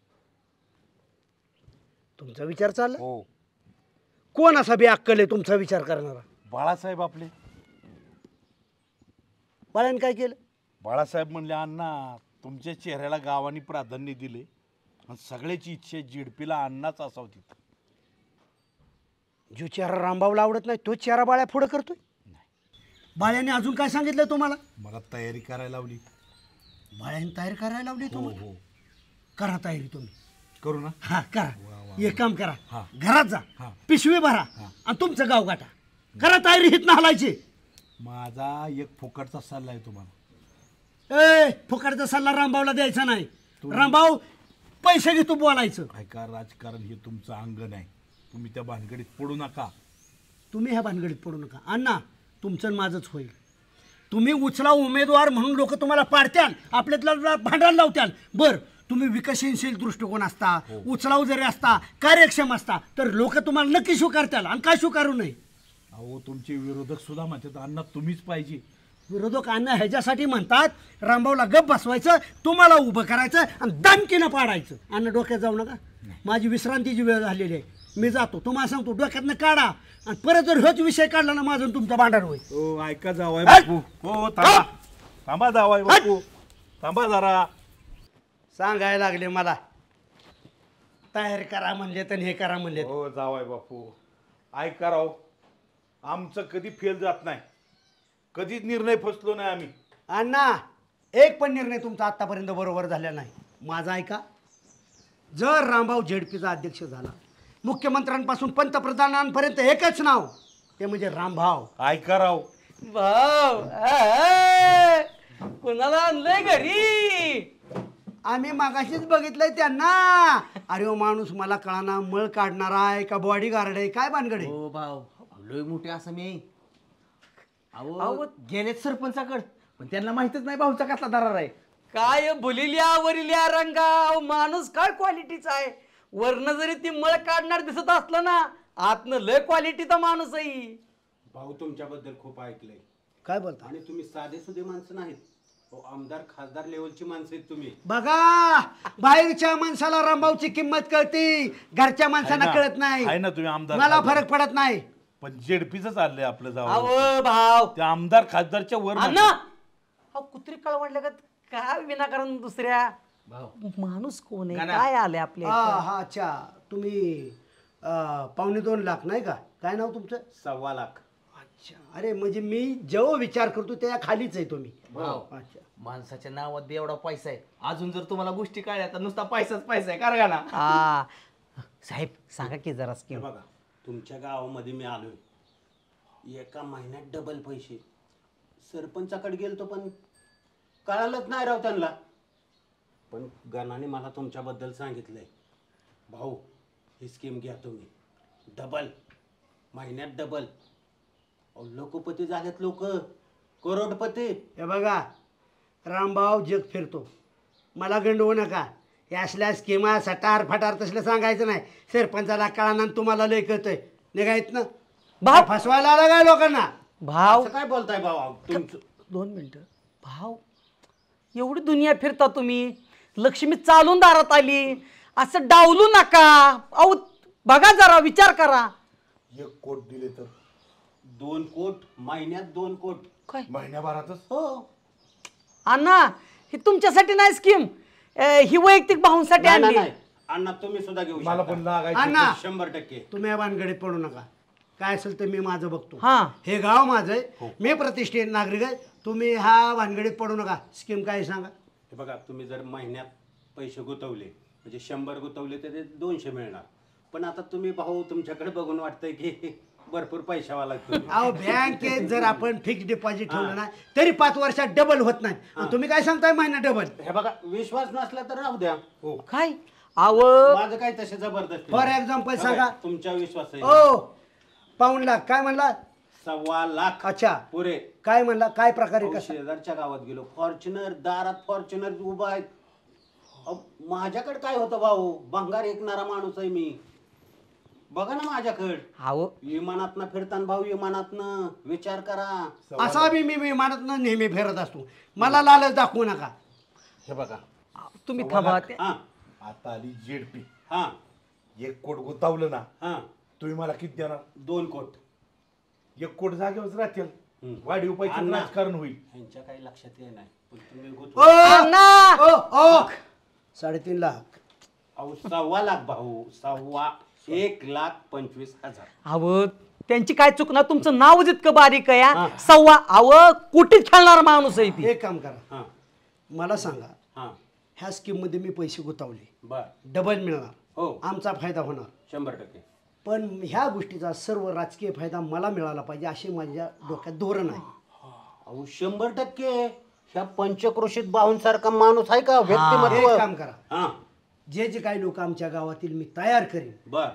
Speaker 7: तुमचा विचार चालला?
Speaker 6: हो.
Speaker 7: कोण असा बेअक्कल आहे तुमचा विचार करणारा?
Speaker 6: बाळासाहेब आपले.
Speaker 7: बाळाने काय केलं?
Speaker 6: बाळासाहेब म्हणले अण्णा तुमच्या चेहऱ्याला गावाने प्राधान्य दिले आणि सगळ्याची इच्छा जेडपीला अण्णाच असावं तिथं.
Speaker 7: जो चेहरा रामभाऊला आवडत नाही तो चेहरा बाळ्या पुढं करतोय. बाळ्याने अजून काय सांगितलं तुम्हाला?
Speaker 6: मला तयारी करायला लावली.
Speaker 7: बाळ्याने तयारी करायला लावली तुम्हाला?
Speaker 6: हो.
Speaker 7: करा तयारी तुम्ही.
Speaker 6: करू ना?
Speaker 7: हा करा. एक काम करा घरात जा पिशवी भरा आणि तुमचं गाव गाठा. करा तयारी हित हलायची.
Speaker 6: माझा एक फुकटचा सल्ला आहे तुम्हाला.
Speaker 7: फुकटचा सल्ला रामभाऊला द्यायचा नाही. रामभाऊ पैसे घेतो बोलायचं.
Speaker 14: ऐका, राजकारण हे तुमचं अंगण आहे, तुम्ही त्या भानगडीत पडू नका.
Speaker 7: तुम्ही ह्या भानगडीत पडू नका. अण्णा तुमचं आणि माझंच होईल. तुम्ही उचला उमेदवार म्हणून लोक तुम्हाला पाडत्याल, आपल्यातला भांडण लावत्याल. बरं तुम्ही विकसनशील दृष्टिकोन असता, उचलाव जरी असता, कार्यक्षम असता, तर लोक तुम्हाला नक्की स्वीकारत्याल. आणि काय स्वीकारू नये?
Speaker 14: अहो तुमचे विरोधक सुद्धा म्हणतात अण्णा तुम्हीच पाहिजे.
Speaker 7: विरोधक अण्णा ह्याच्यासाठी म्हणतात रामभाऊला गप बसवायचं, तुम्हाला उभं करायचं आणि दणकीनं पाडायचं. अण्णा डोक्यात जाऊ नका, माझी विश्रांतीची वेळ झालेली आहे, मी जातो. तुम्हाला सांगतो डोक्यातनं काढा, आणि परत जर ह्योच विषय काढला ना माझं तुमचं भांडण होईल.
Speaker 14: हो ऐका जावाय बापू, हो थांबा थांबा जावाय बापू, थांबा जरा.
Speaker 7: सांगायला लागले मला, तयार करा म्हणले तर हे करा म्हणले.
Speaker 14: हो जावाय बापू ऐका राव, आमचं कधी फेल जात नाही, कधीच निर्णय फसलो नाही आम्ही.
Speaker 7: अण्णा एक पण निर्णय तुमचा आतापर्यंत बरोबर झाला नाही. माझा ऐका, जर रामभाऊ झेडपीचा अध्यक्ष झाला, मुख्यमंत्र्यांपासून पंतप्रधानांपर्यंत एकच नाव, ते म्हणजे रामभाऊ.
Speaker 14: ऐका राव,
Speaker 12: भाऊ कुणाला आणलंय घरी?
Speaker 7: आम्ही मागाशीच बघितलंय त्यांना. अरे ओ माणूस मला कळाना, मळ काढणारा आहे का बॉडी गार्ड आहे, काय भानगडे?
Speaker 11: हो भाऊ लय मोठे असं मी अहो गेलेत सरपंचाकडे, पण त्यांना माहितच नाही भाऊचा कसला दरार आहे.
Speaker 12: काय भुलिल्या वरिल्या रंगा, माणूस काय क्वालिटीचा आहे. वरनं जरी ती मळ काढणार दिसत असलं ना, आतनं लय क्वालिटीचा माणूस आहे.
Speaker 8: भाऊ तुमच्याबद्दल खूप ऐकलंय.
Speaker 7: काय बोलता?
Speaker 8: आणि तुम्ही साधे सुधे माणसं नाहीत, आमदार खासदार लेवलची माणसं आहेत तुम्ही.
Speaker 7: बघा बाहेरच्या माणसाला रामभाऊची किंमत कळती, घरच्या माणसांना कळत नाही.
Speaker 14: आहे ना तुम्ही आमदार,
Speaker 7: मला फरक पडत नाही.
Speaker 14: पण जेडपीच चाललंय आपलं जावं.
Speaker 12: अहो भाव
Speaker 14: त्या आमदार खासदारच्या वर
Speaker 12: अण्णा, अहो कुत्री कळवडल्या का काय विनाकारण दुसऱ्या. माणूस कोण आहे, काय आले आपले?
Speaker 7: हा अच्छा, तुम्ही 2.25 लाख नाही का? काय नाव तुमचं?
Speaker 8: 1.25 लाख.
Speaker 7: अच्छा, अरे म्हणजे मी जेव्हा विचार करतो त्या खालीच आहे तुम्ही.
Speaker 11: अच्छा, माणसाच्या नावात बी एवढा पैसा आहे, अजून जर तुम्हाला गोष्टी कळल्या तर नुसता पैसाच पैसा आहे का ना.
Speaker 12: साहेब सांगा की जरा स्कीम.
Speaker 8: बघा तुमच्या गावामध्ये मी आलोय, एका महिन्यात डबल पैसे. सरपंचाकडे गेलतो पण कळालंच नाही राव त्यांना. पण गणाने मला तुमच्याबद्दल सांगितलंय. भाऊ ही स्कीम घ्या तुम्ही, डबल महिन्यात डबल. लोकपती झालेत लोक, करोडपती.
Speaker 7: हे बघा रामभाऊ जग फिरतो, मला गंडवू नका. हे असल्या स्कीमा सटार फटार तसलं सांगायचं नाही. सरपंचाला कळाना तुम्हाला लय कळतंय, निघायत ना भाव फसवायला आला काय लोकांना.
Speaker 12: भाव
Speaker 8: काय बोलताय भाऊ तुमचं?
Speaker 12: 2 मिनिटं. भाव एवढी दुनिया फिरता तुम्ही, लक्ष्मी चालून दारात आली, असं डावलू नका. अहो बघा जरा विचार करा.
Speaker 14: 1 कोट दिले तर
Speaker 8: 2 कोट महिन्यात, 2 कोट
Speaker 12: काय
Speaker 14: महिन्याभरातच.
Speaker 8: हो
Speaker 12: अण्णा, ही तुमच्यासाठी नाही स्कीम, ही वैयक्तिक भाऊंसाठी आणली.
Speaker 8: अण्णा तुम्ही सुद्धा घेऊ
Speaker 14: मला पण लागायचं.
Speaker 7: अण्णा
Speaker 8: 100%.
Speaker 7: तुम्ही या भानगडीत पडू नका. काय असेल तर मी माझं बघतो.
Speaker 12: हा
Speaker 7: हे गाव माझं आहे, मी प्रतिष्ठित नागरिक आहे. तुम्ही ह्या भानगडीत पडू नका. स्कीम काय सांगा?
Speaker 8: हे बघा तुम्ही जर महिन्यात पैसे गुंतवले, म्हणजे 100 गुंतवले तर ते 200 मिळणार. पण आता तुम्ही भाऊ तुमच्याकडे बघून वाटतंय की भरपूर पैशावाला लागतो.
Speaker 7: अहो बँकेत जर आपण फिक्स डिपॉझिट ठेवलं ना तरी 5 वर्षात डबल होत नाही. आणि तुम्ही काय सांगताय महिना डबल?
Speaker 8: हे बघा विश्वास नसला तर राहू द्या. हो
Speaker 12: काय अहो
Speaker 8: माझं काय तसे जबरदस्त.
Speaker 7: फॉर एक्झाम्पल सांगा.
Speaker 8: तुमच्या विश्वास आहे.
Speaker 7: ओ 2 लाख काय म्हणला?
Speaker 8: 1.25 लाख.
Speaker 7: अच्छा
Speaker 8: पुरे.
Speaker 7: काय म्हणला, काय प्रकारे? कसं?
Speaker 8: शेजारच्या गावात गेलो, फॉर्च्युनर दारात फॉर्च्युनर उभा आहे. माझ्याकडे काय होतं भाऊ, भंगार ऐकणारा माणूस आहे मी. बघा ना माझ्याकडे.
Speaker 12: अहो
Speaker 8: विमानातनं फिरताना भाऊ, विमानातनं विचार करा.
Speaker 7: असा बी मी विमानातनं नेहमी फिरत असतो, मला लालच दाखवू नका.
Speaker 14: हे बघा
Speaker 12: तुम्ही थांबा.
Speaker 14: आता आली जेडपी.
Speaker 8: हा
Speaker 14: 1 कोट गुंतवलं ना,
Speaker 8: हा
Speaker 14: तुम्ही मला किती देणार?
Speaker 8: 2 कोट.
Speaker 14: 1 कोट जागेवर राहतील, वाढीव पैसे राजकारण होईल.
Speaker 8: ह्यांच्या काही लक्षात येत नाही. पण तुम्ही
Speaker 12: अण्णा
Speaker 7: 3.5 लाख.
Speaker 8: अहो 1.25 लाख भाऊ, 1,25,000.
Speaker 12: अहो त्यांची काय चूक ना, तुमचं नाव जितकं बारीक आहे. 1.25 अहो कुठेच खेळणार माणूस आहे ती.
Speaker 7: एक काम करा, मला सांगा. ह्या स्कीम मध्ये मी पैसे गुंतवले,
Speaker 8: बर
Speaker 7: डबल मिळणार,
Speaker 8: हो
Speaker 7: आमचा फायदा होणार
Speaker 8: 100%.
Speaker 7: पण ह्या गोष्टीचा सर्व राजकीय फायदा मला मिळाला पाहिजे अशी माझ्या डोक्यात धोरण आहे.
Speaker 8: अहो 100%. ह्या पंचक्रोशीत बाहूंसारखा माणूस आहे का
Speaker 7: एक
Speaker 8: व्यक्तिमत्व?
Speaker 7: काम करा, जे जे काही लोक आमच्या गावातील मी तयार करीन
Speaker 8: बर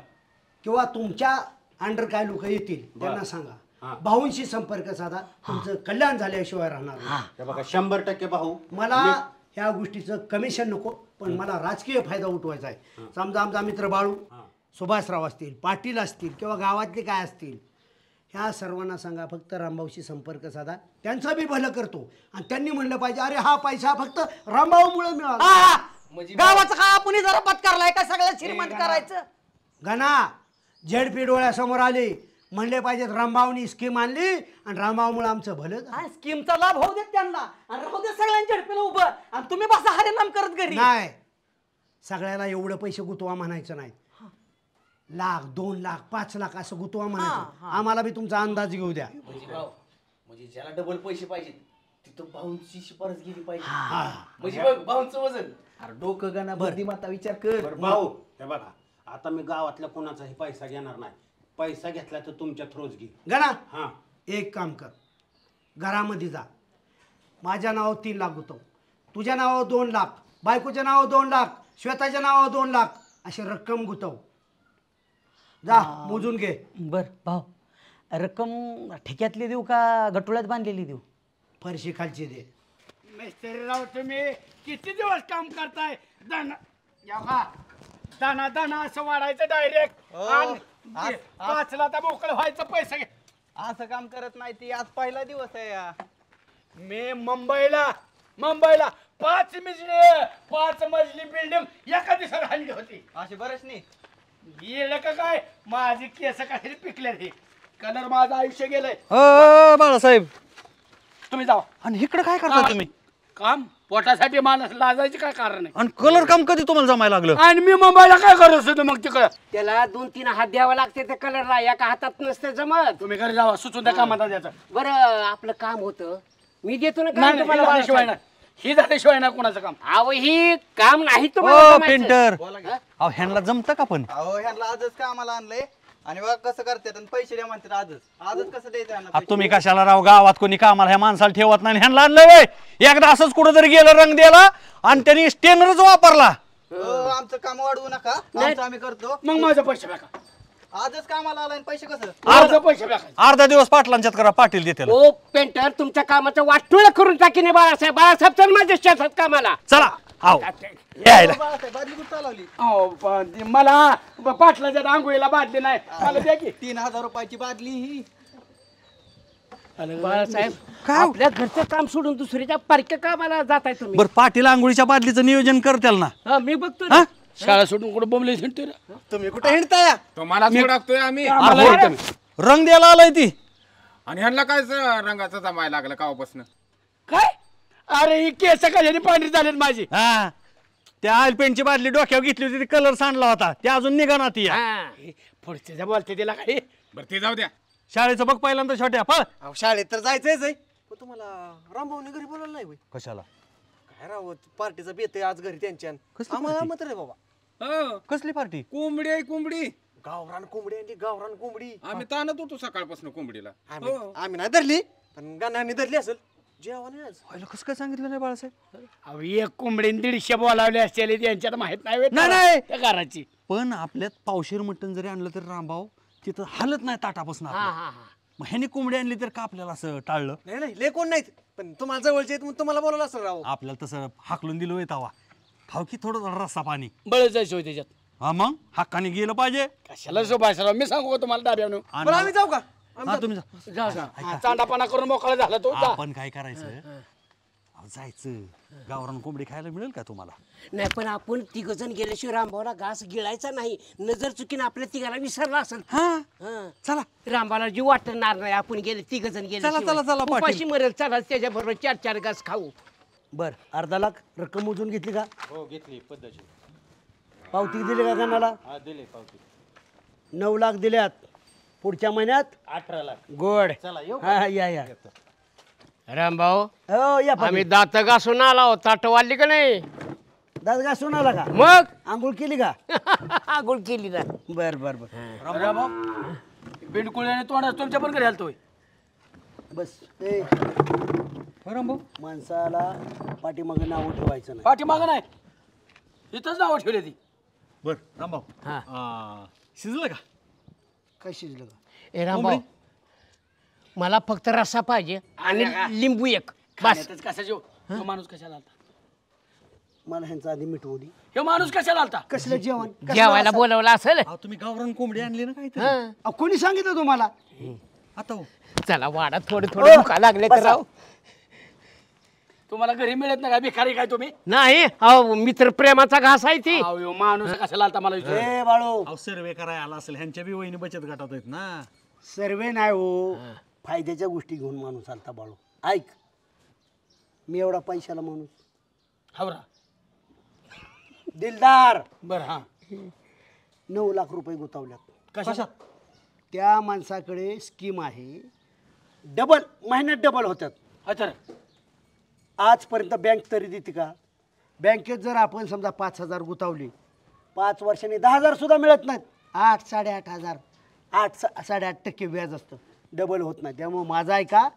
Speaker 7: किंवा तुमच्या अंडर काय लोक येतील त्यांना सांगा भाऊंशी संपर्क साधा, तुमचं कल्याण झाल्याशिवाय राहणार नाही.
Speaker 8: बघा 100% भाऊ
Speaker 7: मला ह्या गोष्टीचं कमिशन नको, पण मला राजकीय फायदा उठवायचा आहे. समजा आमचा मित्र बाळू, सुभाषराव असतील, पाटील असतील किंवा गावातले काय असतील, ह्या सर्वांना सांगा फक्त रामभाऊशी संपर्क साधा, त्यांचं बी भलं करतो. आणि त्यांनी म्हणलं पाहिजे अरे हा पैसा फक्त रामभाऊमुळे मिळाला.
Speaker 12: गावाचं काय आपण जरा पत्कारलाय का सगळ्या श्रीमंत करायचं.
Speaker 7: गणा झेडपी डोळ्यासमोर आले म्हणले पाहिजेत रामभाऊनी स्कीम आणली आणि रामभाऊमुळे आमचं भलं.
Speaker 12: स्कीमचा लाभ होऊ देत त्यांना आणि राहू दे सगळ्यांच्या झडपीला उभं आणि तुम्ही बसा हरिनाम करत घरी.
Speaker 7: नाही, सगळ्याला एवढं पैसे गुतवा म्हणायचं नाही. 1 लाख 2 लाख 5 लाख असं गुतवा म्हणायचं. आम्हाला बी तुमचा अंदाज घेऊ द्या.
Speaker 9: म्हणजे ज्याला डबल पैसे पाहिजे तिथं भाऊंची शिफारस गेली पाहिजे. म्हणजे भाऊंचं वजन. अरे डोकं गाणं बुद्धिमत्ता विचार कर.
Speaker 8: भाऊ हे बघा, आता मी गावातल्या कोणाचाही पैसा घेणार नाही. पैसा घेतला तर तुमच्या थ्रोच घे.
Speaker 7: गणा एक काम कर, घरामध्ये जा, माझ्या नावावर 3 लाख गुतव, तुझ्या नावावर 2 लाख, बायकोच्या नावावर 2 लाख, श्वेताच्या नावावर 2 लाख अशी रक्कम गुतव. जा मोजून घे.
Speaker 12: बर भाऊ, रक्कम ठेक्यातली देऊ का गटोळ्यात बांधलेली देऊ?
Speaker 7: फरशी खालची दे.
Speaker 5: मिस्त्रीराव तुम्ही किती दिवस काम करताय? दाना दाना असं वाढायचं डायरेक्ट 5 ला तर मोकळं व्हायचं पैसा घे.
Speaker 11: असं काम करत नाही ती. आज पहिला दिवस आहे या.
Speaker 5: मी मुंबईला 5 मजली बिल्डिंग एका दिवसात हल्ली होती.
Speaker 11: अशी बरेच नाही
Speaker 5: गेलं का काय? माझी केस काहीतरी पिकले रे, कलर माझं आयुष्य गेलंय.
Speaker 11: बाळासाहेब
Speaker 5: तुम्ही जावा.
Speaker 11: आणि इकडे काय करता तुम्ही?
Speaker 5: काम पोटासाठी माणूस लाजायचे काय कारण आहे?
Speaker 11: आणि कलर काम कधी तुम्हाला जमायला लागलं?
Speaker 5: आणि मी मुंबईला काय करत होतो मग तिकडं? त्याला 2-3 हात द्यावा लागते त्या कलरला, एका हातात नसते जमत. तुम्ही घरी जावा, सुचून त्या कामात द्यायचं.
Speaker 15: बरं आपलं काम होतं, मी देतो ना
Speaker 5: नाही,
Speaker 15: तुम्हाला.
Speaker 5: झाल्याशिवाय ना, ही झाल्याशिवाय ना कोणाचं काम.
Speaker 15: अहो ही काम नाही तुम्हाला जमायचं.
Speaker 11: पेंटर
Speaker 9: अहो ह्यांना जमतं का पण?
Speaker 11: अहो ह्यांना आजच कामाला आणलंय आणि बघा कसं करतात आणि पैसे द्या म्हणतात. आजच कसं द्यायचं ह्यांना पैसे?
Speaker 9: तुम्ही कशाला राव, गावात कोणी कामाला ह्या माणसाला ठेवत नाही. ह्यांना आणलं वय एकदा असंच कुठं तरी गेलं रंग द्यायला आणि त्यांनी स्टेनरच वापरला.
Speaker 11: आमचं काम वाढवू नका, आमचं आम्ही करतो.
Speaker 5: मग माझे पैसे बघा.
Speaker 11: आजच कामाला आलाय पैसे कसं?
Speaker 5: पैसे बघा.
Speaker 9: अर्धा दिवस पाटलांच्यात करा, पाटील देते.
Speaker 15: ओ पेंटर तुमच्या कामाचं वाटोळ करून टाकीने बाळासाहेब. बाळासाहेब चल माझ्या शेतात कामाला.
Speaker 9: चला आओ यायला.
Speaker 11: बादली कुठं चालवली?
Speaker 5: मला पाटलाच्या आंघोळीला बादली नाही, मला द्या की.
Speaker 11: 3000 रुपयाची बादली ही.
Speaker 15: बाळासाहेब आपल्या घरचं काम सोडून दुसऱ्याच्या पारख्या कामाला जाताय तुम्ही?
Speaker 9: बरं पाटील आंघोळीच्या बादलीचं नियोजन करताल ना?
Speaker 15: मी बघतो ना.
Speaker 5: शाळा सोडून कुठं बोंबले हिंडतोय रे?
Speaker 11: तुम्ही कुठे हिंडताय?
Speaker 13: तुम्हाला सोडतोय आम्ही.
Speaker 9: रंग द्यायला आलाय ती.
Speaker 13: आणि ह्यांना काय रंगाचं जमायला लागलं कावापासून?
Speaker 5: काय? अरे ही केस कशाने पांढरी झालेत माझी.
Speaker 9: हा त्या ऑइल पेंटची बादली डोक्यावर घेतली होती, कलर सांडला होता, ते अजून निघाना ती.
Speaker 5: पुढच्या बोलते तिला काय?
Speaker 13: बरं ते जाऊ द्या.
Speaker 9: शाळेचं बघ पहिल्यांदा छोट्या पळ.
Speaker 11: शाळेत तर जायचंच आहे, पण तुम्हाला रामभाऊने घरी बोलवलं नाही?
Speaker 9: कशाला?
Speaker 11: काय राव पार्टीचा बेत आहे आज घरी त्यांच्या. आम्हाला मत रे बाबा.
Speaker 9: कसली पार्टी?
Speaker 13: कोंबडी आहे कोंबडी.
Speaker 11: गावरान कोंबडी आणि गावरान कोंबडी.
Speaker 13: आम्ही ताणत होतो सकाळपासून कोंबडीला.
Speaker 11: आम्ही नाही धरली, पण गाण्याने धरली असेल. जेवण आज
Speaker 9: कसं काय सांगितलं नाही बाळासाहेब?
Speaker 5: अहो एक कोंबडी 150 बोलावले असते त्यांच्यात माहित नाही
Speaker 9: नाही
Speaker 5: त्या घराची.
Speaker 9: पण आपल्यात पावशेर मटण जरी आणलं तरी रामभाऊ तिथं हालत नाही ताटापासून. मग ह्याने कोंबडी आणली तर का आपल्याला असं टाळलं?
Speaker 11: नाही ले कोण नाहीत, पण तुम्हाला जवळचे आहेत, तुम्हाला बोलावलं असेल राव.
Speaker 9: आपल्याला तसं हाकलून दिलं होय तवा. खाऊ की थोडं रस्सा पाणी
Speaker 5: बळ जायचं होय त्याच्यात.
Speaker 9: हा मग हक्काने गेलं पाहिजे.
Speaker 5: कशाला सुभाषराव, मी सांगू का तुम्हाला डाब्यानं?
Speaker 11: पण आम्ही जाऊ का?
Speaker 9: हा तुम्ही जा.
Speaker 5: चांडापाना करून मोकळा झाला तो.
Speaker 9: आपण काय करायचं, जायचं गावरान कोंबडी खायला मिळेल का तुम्हाला?
Speaker 15: नाही पण आपण 3 जण गेल्याशिवाय रामभाऊला घास गिळायचा नाही. नजर चुकीने आपल्या 3घाला विसरला असेल.
Speaker 9: चला
Speaker 15: रामभाऊला जीव वाटणार नाही आपण गेले 3 जण गेले.
Speaker 9: चला
Speaker 15: उपाशी मरेल. चला त्याच्या बरोबर 4-4 घास खाऊ.
Speaker 7: बर अर्धा लाख रक्कम मोजून घेतली का?
Speaker 8: हो घेतली पद्धतशीर.
Speaker 7: पावती दिली का गणाला?
Speaker 8: हा दिले पावती.
Speaker 7: 9 लाख दिल्यात. पुढच्या महिन्यात
Speaker 8: 18 लाख.
Speaker 7: गोड.
Speaker 8: चला येऊ.
Speaker 7: हा या
Speaker 15: रामभाऊ
Speaker 7: हो या.
Speaker 15: आम्ही दात घासून आलो. ताट वाढली का नाही?
Speaker 7: दात घासून आला का?
Speaker 15: मग
Speaker 7: आंघोळ केली का?
Speaker 15: आंघोळ केली ना.
Speaker 7: बर
Speaker 5: बिंडकुळ्याने तोंडात तुमच्या पण घरी आलतोय.
Speaker 7: बस माणसाला पाठीमागे नाव ठेवायचं नाही.
Speaker 5: पाठीमागं नाही.
Speaker 11: इथंच नाव ठेवले ती.
Speaker 4: बर रामभाऊ शिजलं का?
Speaker 7: काय शिजलं का?
Speaker 5: ए रामभाऊ मला फक्त रस्सा पाहिजे आणि लिंबू एक बस.
Speaker 11: कसा जेव तो माणूस कशाला आलता?
Speaker 7: मला ह्यांचा आधी मिठवू दे.
Speaker 11: हे माणूस कशाला आलता?
Speaker 7: कसलं जेवण?
Speaker 5: जेवायला बोलवलं असेल.
Speaker 4: तुम्ही गावरान कोंबडी आणली ना काहीतरी.
Speaker 7: अहो, कोणी सांगितलं तुम्हाला?
Speaker 4: आता हो.
Speaker 5: चला वाडा थोडे थोडे दुखा लागले तर राव.
Speaker 11: तुम्हाला घरी मिळत नाही का? भिकारी काय तुम्ही?
Speaker 5: नाही अहो मित्र प्रेमाचा घास आहे ती.
Speaker 11: अहो माणूस कशाला आलता मला विचार.
Speaker 7: ए बाळू
Speaker 4: सर्वे करायला आला असेल, ह्यांच्या बी वहिनी बचत गटात आहेत ना.
Speaker 7: सर्वे नाही हो, फायद्याच्या गोष्टी घेऊन माणूस आलता बाळू. ऐक, मी एवढा पैशाला माणूस
Speaker 11: हवरा
Speaker 7: दिलदार.
Speaker 11: बर हा
Speaker 7: 9 लाख रुपये गुंतवल्यात.
Speaker 11: कशात?
Speaker 7: त्या माणसाकडे स्कीम आहे, डबल महिन्यात डबल होतात.
Speaker 11: अच्छा
Speaker 7: आजपर्यंत बँक तरी देते का? बँकेत जर आपण समजा 5,000 गुंतवले, 5 वर्षांनी 10,000 सुद्धा मिळत नाहीत. 8, 8,500, 8-8.5% व्याज असतं, डबल होत नाही. त्यामुळे माझा ऐका,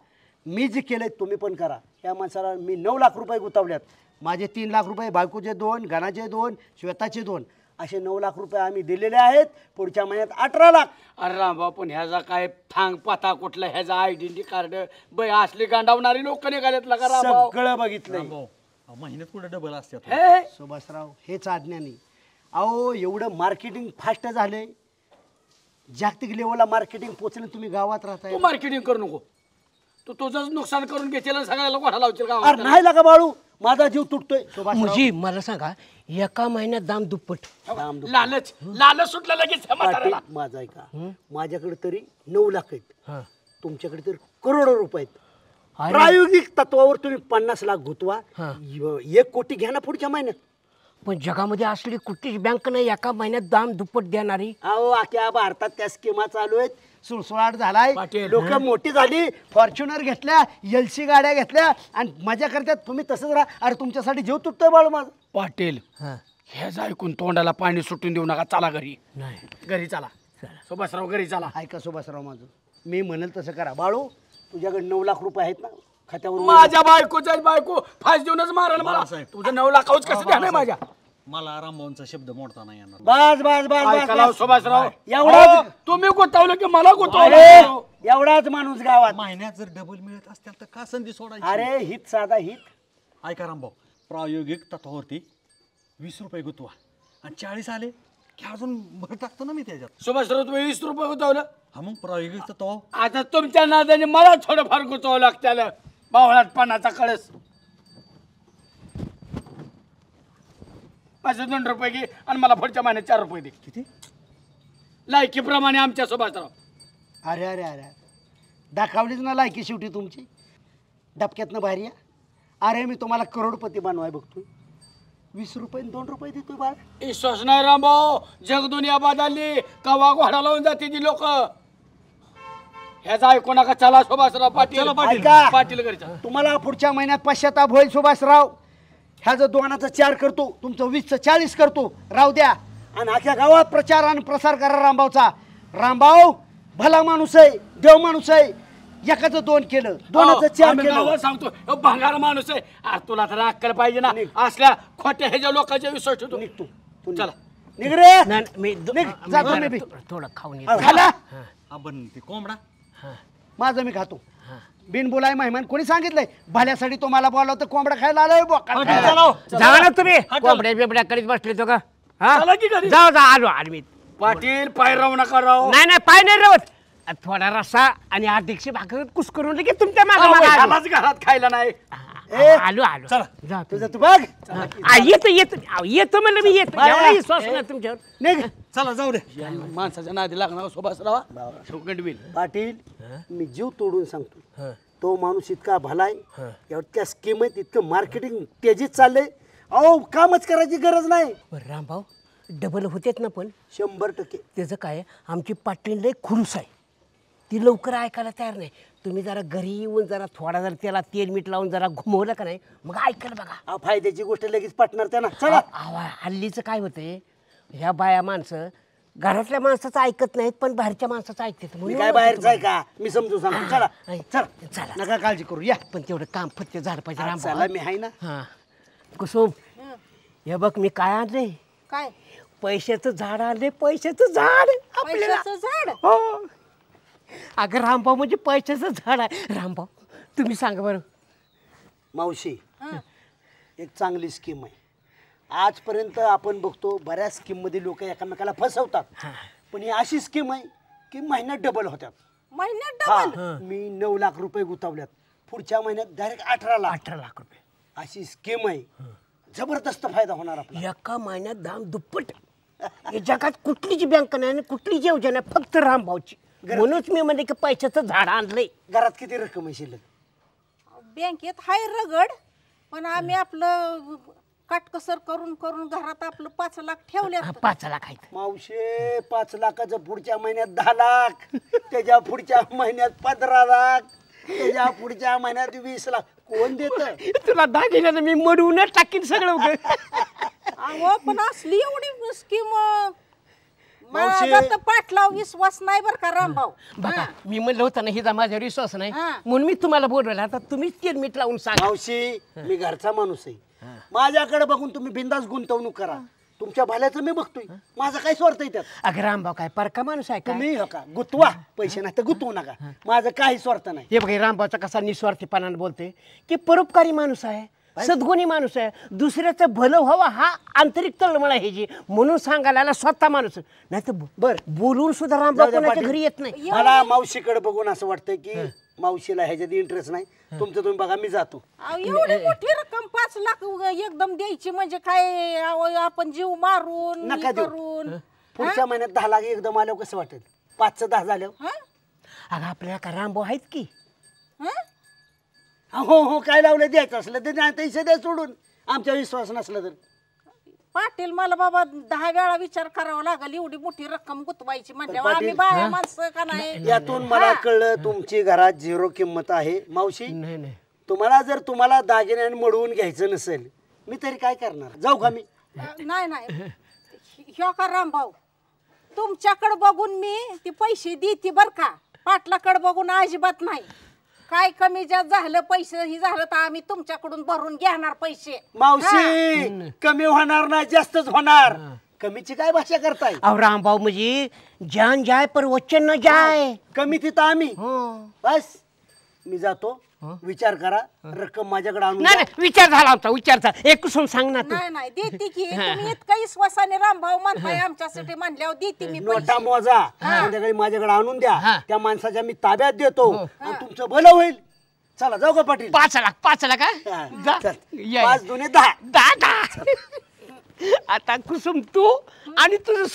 Speaker 7: मी जे केलंय तुम्ही पण करा. या माणसाला मी 9 लाख रुपये गुंतवल्यात. माझे 3 लाख रुपये, बायकोचे 2, गणाचे 2, श्वेताचे 2, असे 9 लाख रुपये आम्ही दिलेले आहेत. पुढच्या महिन्यात 18 लाख.
Speaker 11: अरे रामभाऊ पण ह्याचा काय थांग पाता कुठला, ह्याचा आयडेंटिटी कार्ड बाई असली गांडावणारी लोक निघालेत का रामभाऊ?
Speaker 7: सगळं बघितलंय.
Speaker 4: महिन्यात कुठे डबल असतात?
Speaker 11: हे
Speaker 7: सुभाषराव हेच आज्ञा नाही. अहो एवढं मार्केटिंग फास्ट झालंय, जागतिक लेवलला मार्केटिंग पोचलं. तुम्ही गावात राहताय.
Speaker 11: तू मार्केटिंग करू नको. तू तुझंच नुकसान करून घेशील आणि सगळ्याला गोठा लावशील का?
Speaker 7: अरे नाही लागा बाळू, माझा जीव तुटतोय.
Speaker 5: म्हणजे मला सांगा एका महिन्यात दाम दुप्पट.
Speaker 11: लालच लालच सुटलं लगेच ह्या म्हाताऱ्याला.
Speaker 7: माझा ऐका, माझ्याकडे तरी 9 लाख आहेत, तुमच्याकडे तर करोडो रुपये आहेत. प्रायोगिक तत्वावर तुम्ही 50 लाख गुंतवा, 1 कोटी घ्या ना पुढच्या महिन्यात.
Speaker 5: पण जगामध्ये असली कुठलीच बँक नाही एका महिन्यात दाम दुप्पट देणारी.
Speaker 7: अहो अख्या भारतात त्या स्कीमा चालू आहेत. सुळसुळाट झालाय, लोक मोठी झाली, फॉर्च्युनर घेतल्या, LC गाड्या घेतल्या आणि मजा करतात. तुम्ही तसंच राहा. अरे तुमच्यासाठी जीव तुटतोय बाळू माझं.
Speaker 11: पाटील ह्याचं ऐकून तोंडाला पाणी सुटून देऊ नका. चला घरी.
Speaker 5: नाही
Speaker 11: घरी चला. सुभाषराव घरी चला.
Speaker 7: ऐका सुभाषराव, माझं मी म्हणेल तसं करा. बाळू तुझ्याकडे 9 लाख रुपये आहेत ना खात्यावर?
Speaker 11: माझ्या बायकोच्या बायको फास देऊनच मारल मला. तुझं 9 लाखाच कसं द्या नाही माझ्या?
Speaker 4: मला रामभाऊंचा शब्द मोडता नाही येणार.
Speaker 7: बस बस बस बस
Speaker 11: सुभाषराव
Speaker 7: एवढाच
Speaker 11: तुम्ही गुंतवलं की मला गुंतवलं.
Speaker 7: एवढाच माणूस गावात.
Speaker 4: महिन्यात जर डबल मिळत असतील तर का संधी सोडायची?
Speaker 7: अरे हित साधा हित.
Speaker 4: ऐका रामभाऊ, प्रायोगिक तत्वावरती 20 रुपये गुंतवा आणि 40 आले की अजून भर टाकतो ना मी त्याच्यात.
Speaker 11: सुभाषराव तुम्ही 20 रुपये गुंतवलं.
Speaker 4: हा मग प्रायोगिक तत्व.
Speaker 11: आता तुमच्या नादाने मला थोडंफार गुंतवावं लागतं. बावळाटपणाचा कळस. माझे 2 रुपये घे आणि मला पुढच्या महिन्यात 4 रुपये दे.
Speaker 4: किती?
Speaker 11: लायकीप्रमाणे आमच्या सुभाषराव.
Speaker 7: अरे अरे अरे दाखवलीच ना लायकी शेवटी तुमची. डबक्यातनं बाहेर या. अरे मी तुम्हाला करोडपती बनवाय बघतोय. 20 रुपये 2 रुपये देतोय बाळ.
Speaker 11: विश्वास नाही रामभाऊ. जग दुनिया बदलली. कवा घोडा लावून जाते ती लोक. ह्याचा ऐकू नका. चला सुभाषराव पाटील.
Speaker 7: ऐका.
Speaker 11: पाटील घरी चला.
Speaker 7: तुम्हाला पुढच्या महिन्यात पश्चाताप होईल सुभाषराव. ह्याचं 2चं 4 करतो, तुमचं 20चं 40 करतो. राहू द्या. आणि अख्या गावात प्रचार आणि प्रसार करा रामभाऊचा. रामभाऊ भला माणूस आहे, देव माणूस आहे. एकाचं 2 केलं, 2चं 4 केलं.
Speaker 11: सांगतो भंगार माणूस आहे. अरे तुला तर अक्कल पाहिजे ना. असल्या खोट्या ह्याच्या लोकांच्या विश्वास ठेवतो.
Speaker 7: निघतो.
Speaker 11: चला
Speaker 7: निघ रे.
Speaker 5: मी
Speaker 7: जातो मी बी.
Speaker 5: थोडं खाऊन
Speaker 7: खाला
Speaker 4: आपण ते कोंबडा
Speaker 7: माझं मी खातो. बिन बोलाय मेहमान कोणी सांगितलंय? भल्यासाठी तुम्हाला बोलावं कोंबडा खायला आलोय.
Speaker 5: जावा ना तुम्ही. कोंबड्या बिबड्या करीत बसले तो का?
Speaker 11: चला की घरी.
Speaker 5: जाऊ जा आलो आलो.
Speaker 11: पाटील पाय राहू नका राव.
Speaker 5: नाही नाही पाय नाही रवत. थोडा रस्सा आणि अध्यक्ष भाकर कुस्करून की तुमच्या मागे
Speaker 11: घरात खायला नाही.
Speaker 5: आलो आलो.
Speaker 11: चला
Speaker 5: जा
Speaker 7: तुझं तू बघ.
Speaker 5: येतो येतो येतो म्हणलं मी येतो. एवढा विश्वास नाही तुमच्यावर.
Speaker 7: निघ.
Speaker 4: चला जाऊ दे.
Speaker 11: माणसाच्या नादी लागणार सुभाषराव. गंडविल
Speaker 7: पाटील मी जीव तोडून सांगतो, तो माणूस इतका भलाय, इतक्या स्कीम आहेत, इतकं मार्केटिंग तेजीत चाललंय. अहो कामच करायची गरज नाही.
Speaker 5: रामभाऊ डबल होतेच ना पण
Speaker 7: 100%.
Speaker 5: त्याचं काय पाटील लय खुरूस आहे. ती लवकर ऐकायला तयार नाही. तुम्ही जरा घरी येऊन जरा थोडा जर त्याला तेल मीठ लावून जरा घुमवलं का नाही मग ऐकायला बघा.
Speaker 7: फायद्याची गोष्ट लगेच पटणार त्यांना. चला.
Speaker 5: हल्लीचं काय होतंय, ह्या बाया माणसं घरातल्या माणसाचं ऐकत नाहीत पण बाहेरच्या माणसाचं ऐकतात.
Speaker 7: मी काय बाहेरचं आहे का? मी समजून सांगतो. चला चला
Speaker 5: चला
Speaker 7: नका काळजी करू. या
Speaker 5: पण तेवढं काम फत्ते झालं पाहिजे.
Speaker 7: चला मी आहे ना.
Speaker 5: हा कुसुम हे बघ मी काय आणले
Speaker 16: काय
Speaker 5: पैशाचं झाड आणले पैशाचं झाड आपल्याला
Speaker 16: पैशाचं झाड
Speaker 5: हो अगं रामभाऊ म्हणजे पैशाचं झाड आहे रामभाऊ तुम्ही सांगा बरं
Speaker 7: मावशी एक चांगली स्कीम आहे आजपर्यंत आपण बघतो बऱ्याच स्कीममध्ये लोक एकमेकाला फसवतात पण ही अशी स्कीम आहे की महिन्यात डबल होत्यात
Speaker 16: महिन्यात
Speaker 7: हा
Speaker 16: डबल
Speaker 7: मी 9 लाख रुपये गुंतवल्यात पुढच्या महिन्यात डायरेक्ट 18 लाख
Speaker 5: रुपये
Speaker 7: अशी स्कीम आहे जबरदस्त फायदा होणार आपला
Speaker 5: एका महिन्यात दाम दुप्पट या जगात कुठलीच बँक नाही आणि कुठलीच योजना नाही, फक्त रामभाऊची म्हणूनच मी म्हणजे की पैशाचं झाड आणलंय
Speaker 7: घरात किती रक्कम आहे शिल्लक
Speaker 16: बँकेत हाय रगड पण आम्ही आपलं काटकसर करून करून घरात आपलं 5 लाख ठेवले
Speaker 5: 5 लाख आहेत
Speaker 7: मावशे 5 लाखाचं पुढच्या महिन्यात 10 लाख त्याच्या पुढच्या महिन्यात 15 लाख त्याच्या पुढच्या महिन्यात 20 लाख कोण देत
Speaker 5: तुला दागिन्यानं मी मडवूनच टाकीन सगळं
Speaker 16: अहो पण असली एवढी स्कीम
Speaker 7: मावशी.
Speaker 16: माझा तर पाठलाव विश्वास नाही बर का रामभाऊ
Speaker 5: बघा मी म्हणलं होतं ना हिचा माझ्यावर विश्वास नाही म्हणून मी तुम्हाला बोलवलं आता तुम्हीच तीन मीठ लावून सांगा
Speaker 7: मावशी मी घरचा माणूस आहे माझ्याकडे बघून तुम्ही बिंदास गुंतवणूक करा तुमच्या भल्याचं मी बघतोय माझा काय स्वार्थ आहे त्यात
Speaker 5: अगं रामभाऊ काय परका माणूस आहे का
Speaker 7: तुम्ही हो का गुतवा पैसे नाही तर गुतवू नका माझं काही स्वार्थ नाही
Speaker 5: हे बघा रामभाऊचा कसा निस्वार्थीपणाने बोलते की परोपकारी माणूस आहे सद्गुणी माणूस आहे दुसऱ्याचं भलं व्हावं हा आंतरिक तळमळ आहे जी म्हणून सांगायला स्वतः माणूस नाही तर बर बोलून सुद्धा रामभाऊ कोणाच्या घरी येत नाही
Speaker 7: मला मावशीकडे बघून असं वाटतंय की मावशीला ह्याच्यात इंटरेस्ट नाही तुमचं तुम्ही बघा मी जातो
Speaker 16: एवढी मोठी रक्कम 5 लाख एकदम द्यायची म्हणजे काय अहो, आपण जीव मारून
Speaker 7: नका
Speaker 16: हे
Speaker 7: देऊ.
Speaker 16: करून
Speaker 7: पुढच्या महिन्यात 10 लाख एकदम आल्यावर कसं वाटेल 5चं 10 झाल्यावर
Speaker 5: अगं आपल्याला का रामभाऊ आहेत की
Speaker 7: हो हो काय लावलं द्यायचं असलं तर नाही पैसे द्या सोडून आमच्या विश्वास नसला तर
Speaker 16: पाटील मला बाबा 10 वेळा विचार करावा लागेल एवढी मोठी रक्कम गुतवायची म्हणल्यावर
Speaker 7: पाटील,
Speaker 16: आम्ही बाया माणसं का नाही
Speaker 7: यातून मला कळलं तुमची घरात 0 किंमत आहे मावशी तुम्हाला जर तुम्हाला दागिन्याने मडवून घ्यायचं नसेल मी तरी काय करणार जाऊ का मी
Speaker 16: नाही नाही ह्यो का रामभाऊ तुमच्याकडे बघून मी ती पैसे देते बर का पाटलाकडे बघून अजिबात नाही काय कमी जास्त झालं पैसे ही झालं तर आम्ही तुमच्याकडून भरून घेणार पैसे
Speaker 7: मावशी कमी होणार नाही जास्तच होणार कमीची काय भाषा करताय
Speaker 5: अहो रामभाऊ म्हणजे जान जाय पर वचन न जाय
Speaker 7: कमी तिथं आम्ही बस मी जातो विचार करा रक्कम माझ्याकडे आणून
Speaker 5: नाही नाही विचार झाला आमचा विचार झाला एक कुसुम सांग ना तू
Speaker 16: नाही नाही देते की तुम्ही इतका विश्वासाने रामभाऊ म्हणताय आमच्यासाठी म्हणल्यावर देते मी
Speaker 7: नोटा
Speaker 16: पैसे
Speaker 7: मोजा संध्याकाळी माझ्याकडे आणून द्या त्या माणसाच्या मी ताब्यात देतो आणि तुमचं भलं होईल चला जाऊ का पाटील
Speaker 5: 5 लाख
Speaker 7: हा,
Speaker 5: जा.
Speaker 7: चल.
Speaker 5: ये.
Speaker 7: 5 दुने 10
Speaker 5: 10 आता कुसुम तू आणि तुझं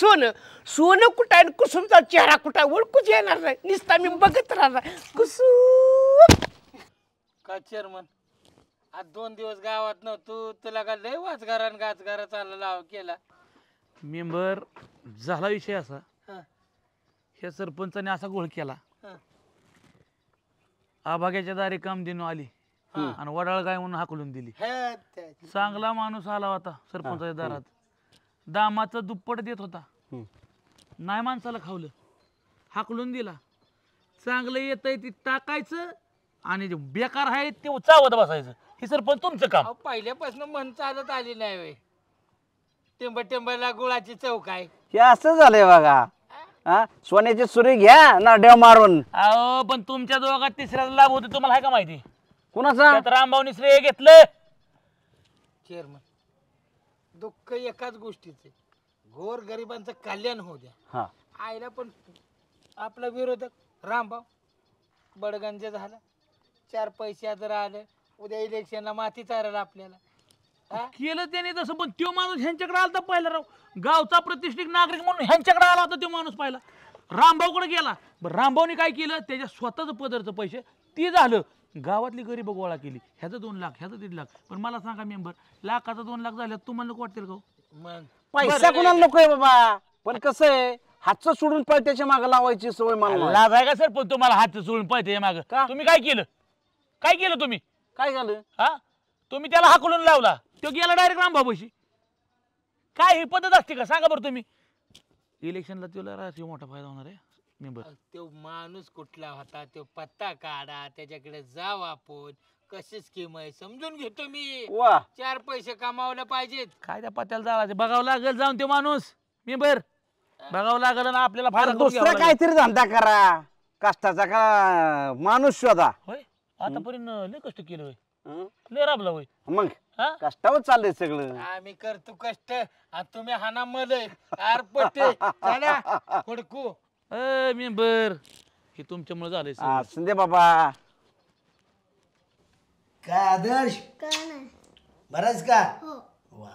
Speaker 5: सोनं कुठं आहे आणि कुसुमचा चेहरा कुठं आहे ओळखूच येणार नाही नुसता मी बघत राहणार कुसुम
Speaker 17: काय चेअरमन आज 2 दिवस गावात नव्हतो तुला का लय वाचगारा चालला लाव केला
Speaker 6: मेंबर झाला विषय असा ह्या सरपंचाने असा घोळ केला आभाग्याच्या दारी कामधेनू आली आणि वडाळ गाय म्हणून हाकलून दिली चांगला माणूस आला होता सरपंचाच्या दारात दामाचं दुप्पट देत होता नाही माणसाला खावलं हाकलून दिला चांगलं येतंय ती टाकायचं आणि जे बेकार आहे ते चावत बसायचं हे सरपंच तुमचं काम
Speaker 17: पहिल्यापासून मन चालत आली नाही वे टेंबला गुळाची चौक आहे
Speaker 11: हे असं झालंय बघा हा सोन्याची सुरी घ्या ना डेव मारून
Speaker 6: अहो पण तुमच्या दोघात तिसऱ्याला लाभ होते तुम्हाला आहे का माहिती
Speaker 11: कुणाचा
Speaker 6: त्यात रामभाऊनी श्रेय घेतलं
Speaker 17: चेअरमन दुःख एकाच गोष्टीचे घोर गरिबांचं कल्याण होऊ द्या आईला पण आपला विरोधक रामभाऊ बडगंज झाला 4 पैसे जर आले उद्या इलेक्शनला माती चारायला आपल्याला
Speaker 6: केलं त्याने तसं पण तो माणूस ह्यांच्याकडे आला पहिला राव गावचा प्रतिष्ठित नागरिक म्हणून ह्यांच्याकडे आला होता तो माणूस पहिला रामभाऊकडे गेला बरं रामभाऊने काय केलं त्याच्या स्वतःच पदरचं पैसे ते झालं गावातली गरीब गोळा केली ह्याचं 2 लाख ह्याचं 1.5 लाख पण मला सांगा मेंबर लाखाचा 2 लाख झालं तुम्हाला नको वाटतील का
Speaker 17: मग
Speaker 11: पैसा कुणाला नकोय बाबा पण कसं आहे हातचं सोडून पळत्याच्या मागे लावायची सवय मला
Speaker 6: लाभ आहे का सर पण तुम्हाला हात सोडून पळते माग तुम्ही काय केलं तुम्ही
Speaker 11: काय झालं
Speaker 6: हा तुम्ही त्याला हाकलून लावला तो गेला डायरेक्ट रामभाऊशी काय ही पद्धत असते का सांगा बरं तुम्ही इलेक्शनला तुला मोठा फायदा होणार आहे मेंबर
Speaker 17: तो माणूस कुठला होता तो पत्ता काढा त्याच्याकडे जाऊ आपण कशी स्कीम आहे समजून घेतो मी.
Speaker 6: वा.
Speaker 17: 4 पैसे कमावले पाहिजेत.
Speaker 6: काय त्या पत्याला जाळायचं बघावं लागेल जाऊन ते माणूस मी बर बघावं लागेल ना आपल्याला फार
Speaker 11: दुसरा काहीतरी धंदा करा, कष्टाचा का माणूस शोधा.
Speaker 6: होय आतापर्यंत लय कष्ट केलं होय, लय राबला होय.
Speaker 11: मग कष्टावर चाललंय सगळं.
Speaker 17: आम्ही करतो कष्ट आणि तुम्ही हाना मध्ये आर पट्टे चला हुडकू.
Speaker 6: मी बर हे तुमच्यामुळे झालंय सगळं.
Speaker 11: असं दे बाबा.
Speaker 7: काय आदर्श
Speaker 18: काय नाही.
Speaker 7: बरंच का
Speaker 18: हो
Speaker 7: वा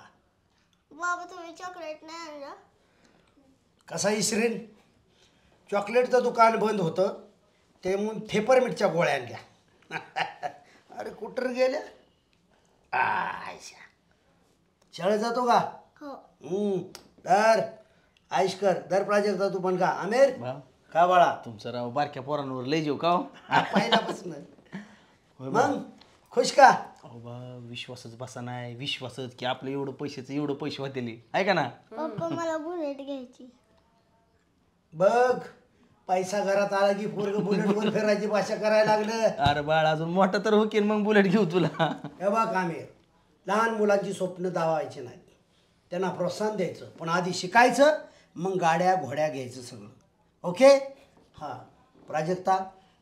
Speaker 18: बाबा तुम्ही चॉकलेट नाही आणलं.
Speaker 7: कसा इसरेन चॉकलेटचं दुकान बंद होतं ते म्हणून थेपरमिटच्या गोळ्या आणल्या. अरे कुठं गेल्या शाळेत जातो का
Speaker 18: हो
Speaker 7: दर आईश कर दर प्राजक्ता तू पण का आमिर का बाळा
Speaker 9: तुमचं राव बारक्या पोरांवर लय जीव का हो?
Speaker 7: पहिल्यापासून मग खुश का
Speaker 9: अहो बा विश्वासच बसा नाही, विश्वासच की आपलं एवढं पैशाचं एवढं पैसे होते ऐका ना.
Speaker 18: पप्पा मला बुलेट घ्यायची.
Speaker 7: बघ पैसा घरात आला की पोरग बुलेटवर फिरायची भाषा करायला लागलं.
Speaker 9: अरे बाळ अजून मोठा तर हो की मग बुलेट घेऊ तुला.
Speaker 7: हे बघ आमिर लहान मुलांची स्वप्न दावायची नाहीत, त्यांना प्रोत्साहन द्यायचं पण आधी शिकायचं मग गाड्या घोड्या घ्यायचं सगळं. ओके हां प्राजक्ता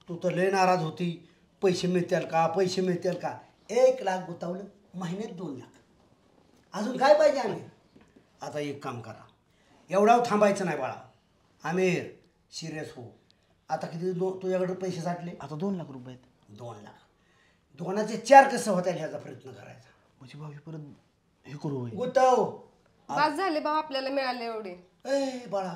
Speaker 7: तू तर लय नाराज होती, पैसे मिळतील का पैसे मिळतील का. 1 लाख गुतावलं महिन्यात 2 लाख. अजून काय पाहिजे आमिर. आता एक काम करा एवढं थांबायचं नाही बाळा. आमिर सिरियस हो. आता किती तुझ्याकडे पैसे साठले.
Speaker 9: आता 2 लाख रुपये.
Speaker 7: 2 लाख 2चे 4 कसं होतील ह्याचा प्रयत्न करायचा.
Speaker 9: म्हणजे भावी परत हे करू
Speaker 7: गुताव
Speaker 19: बस झाले भाऊ आपल्याला मिळाले एवढे.
Speaker 7: ए बाळा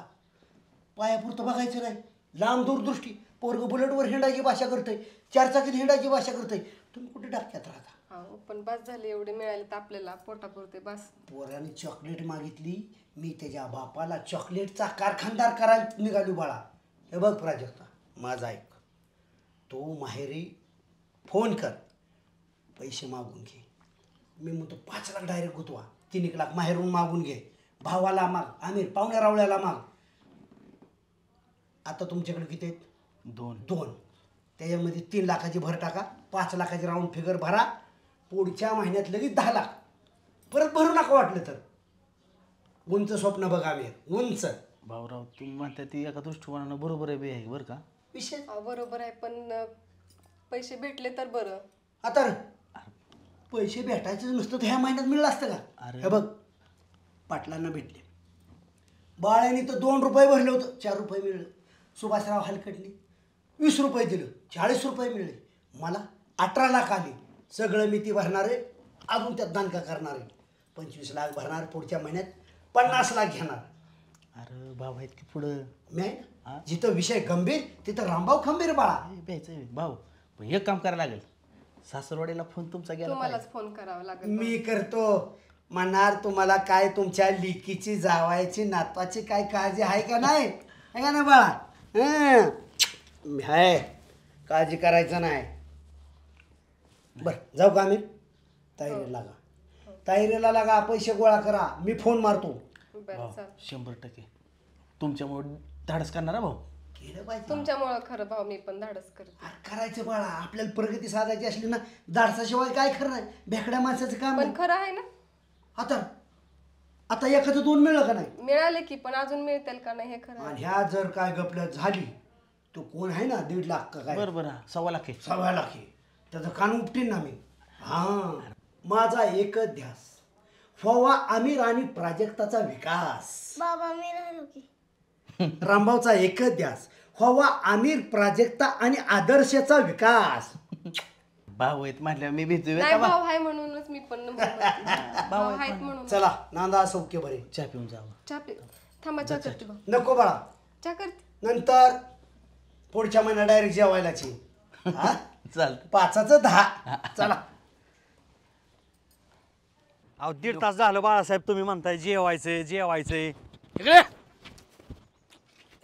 Speaker 7: पायापुरतं बघायचं नाही, लांब दूरदृष्टी. पोरग बुलेटवर हिंडायची भाषा करतंय, 4 चाकीत हिंडायची भाषा करतंय. तुम्ही कुठे डक्क्यात राहता.
Speaker 19: हो पण बस झाले एवढे मिळाले तर आपल्याला पोटापुरते बस.
Speaker 7: पोराने चॉकलेट मागितली, मी त्याच्या बापाला चॉकलेटचा कारखानदार करायला निघालो बाळा. हे बघ प्राजक्ता माझा ऐक, तू माहेरी फोन कर पैसे मागून घे. मी म्हणतो 5 लाख डायरेक्ट गुतवा, 3 लाख माहेरून मागून घे, भावाला माग, आमिर पाहुण्या रावळ्याला माग. आता तुमच्याकडे किती आहेत. 2 त्याच्यामध्ये 3 लाखाची भर टाका, 5 लाखाची राऊंड फिगर भरा. पुढच्या महिन्यात लगेच 10 लाख परत भरू नका वाटलं तर. उंच स्वप्न बघा आमिर उंच.
Speaker 9: भाऊराव तुम्ही म्हणता ती एका दृष्टिकोनानं बरोबर आहे बरं का.
Speaker 7: विषय
Speaker 19: बरोबर आहे पण पैसे भेटले तर बरं.
Speaker 7: आता पैसे भेटायचं नुसतं तर ह्या महिन्यात मिळलं असतं का. हे बघ पाटलांना भेटले, बाळ्याने तर 2 रुपये भरले होतं 4 रुपये मिळलं. सुभाषराव हलकटने 20 रुपये दिलं 40 रुपये मिळले. मला 18 लाख आले. सगळं मी ती भरणारे, अजून त्यात दानका करणारे. 25 लाख भरणार, पुढच्या महिन्यात 50 लाख घेणार.
Speaker 9: अरे भाऊ आहेत की पुढं.
Speaker 7: मी जिथं विषय गंभीर तिथं रामभाऊ खंबीर बाळा.
Speaker 9: प्यायचं भाऊ पण एक काम करायला लागेल, सासरवाडीला फोन तुमचा गेला
Speaker 19: तुम्हालाच फोन करावा लागेल.
Speaker 7: मी करतो. म्हणणार तुम्हाला काय तुमच्या लिकीची जावायची नातवाची काय काळजी आहे का नाही, आहे का ना बाळा. आहे काळजी करायचं नाही. बरं जाऊ का आम्ही तयारीला लागा. तयारीला लागा, पैसे गोळा करा, मी फोन मारतो.
Speaker 9: 100% तुमच्यामुळे धाडस करणार भाऊ.
Speaker 19: तुमच्यामुळं खरं भाऊ मी पण धाडस करते.
Speaker 7: करायचं बाळा, आपल्याला प्रगती साधायची असली ना धाडसाशिवाय काय खरं नाही. भेकड्या माणसाचं काम
Speaker 19: पण खरं आहे ना.
Speaker 7: आता एखादं 2 मिळलं का नाही.
Speaker 19: मिळाले की पण अजून मिळतील का नाही हे खरं.
Speaker 7: आणि ह्या जर काय गपल्यात झाली तो कोण आहे ना 1.5 लाख का काय.
Speaker 9: बरं 1.25 लाख आहे.
Speaker 7: 1.25 लाख आहे त्याचं कान उपटीन ना मी. हां माझा एकच ध्यास व्हावा आमिर आणि प्राजक्ताचा विकास.
Speaker 18: बाबा मी राहिलो की.
Speaker 7: रामभाऊचा एकच ध्यास व्हावा आमिर प्राजक्ता आणि आदर्शचा विकास.
Speaker 9: भाऊ आहेत म्हटल्यावर मी भीतोय.
Speaker 19: नाही भाऊ आहे म्हणूनच मी पण भाऊ आहेत म्हणून.
Speaker 7: चला नांदा सौख्य बरे.
Speaker 9: चहा पिऊन जावा.
Speaker 19: चहा थांबा चहा करते भाऊ.
Speaker 7: नको बाळा
Speaker 19: चहा करते
Speaker 7: नंतर पुढच्या महिन्यात डायरेक्ट जेवायलाची.
Speaker 9: चाल
Speaker 7: 5चं 10. चला.
Speaker 4: अहो 1.5 तास झालं बाळासाहेब तुम्ही म्हणताय जेवायचंय जेवायचंय.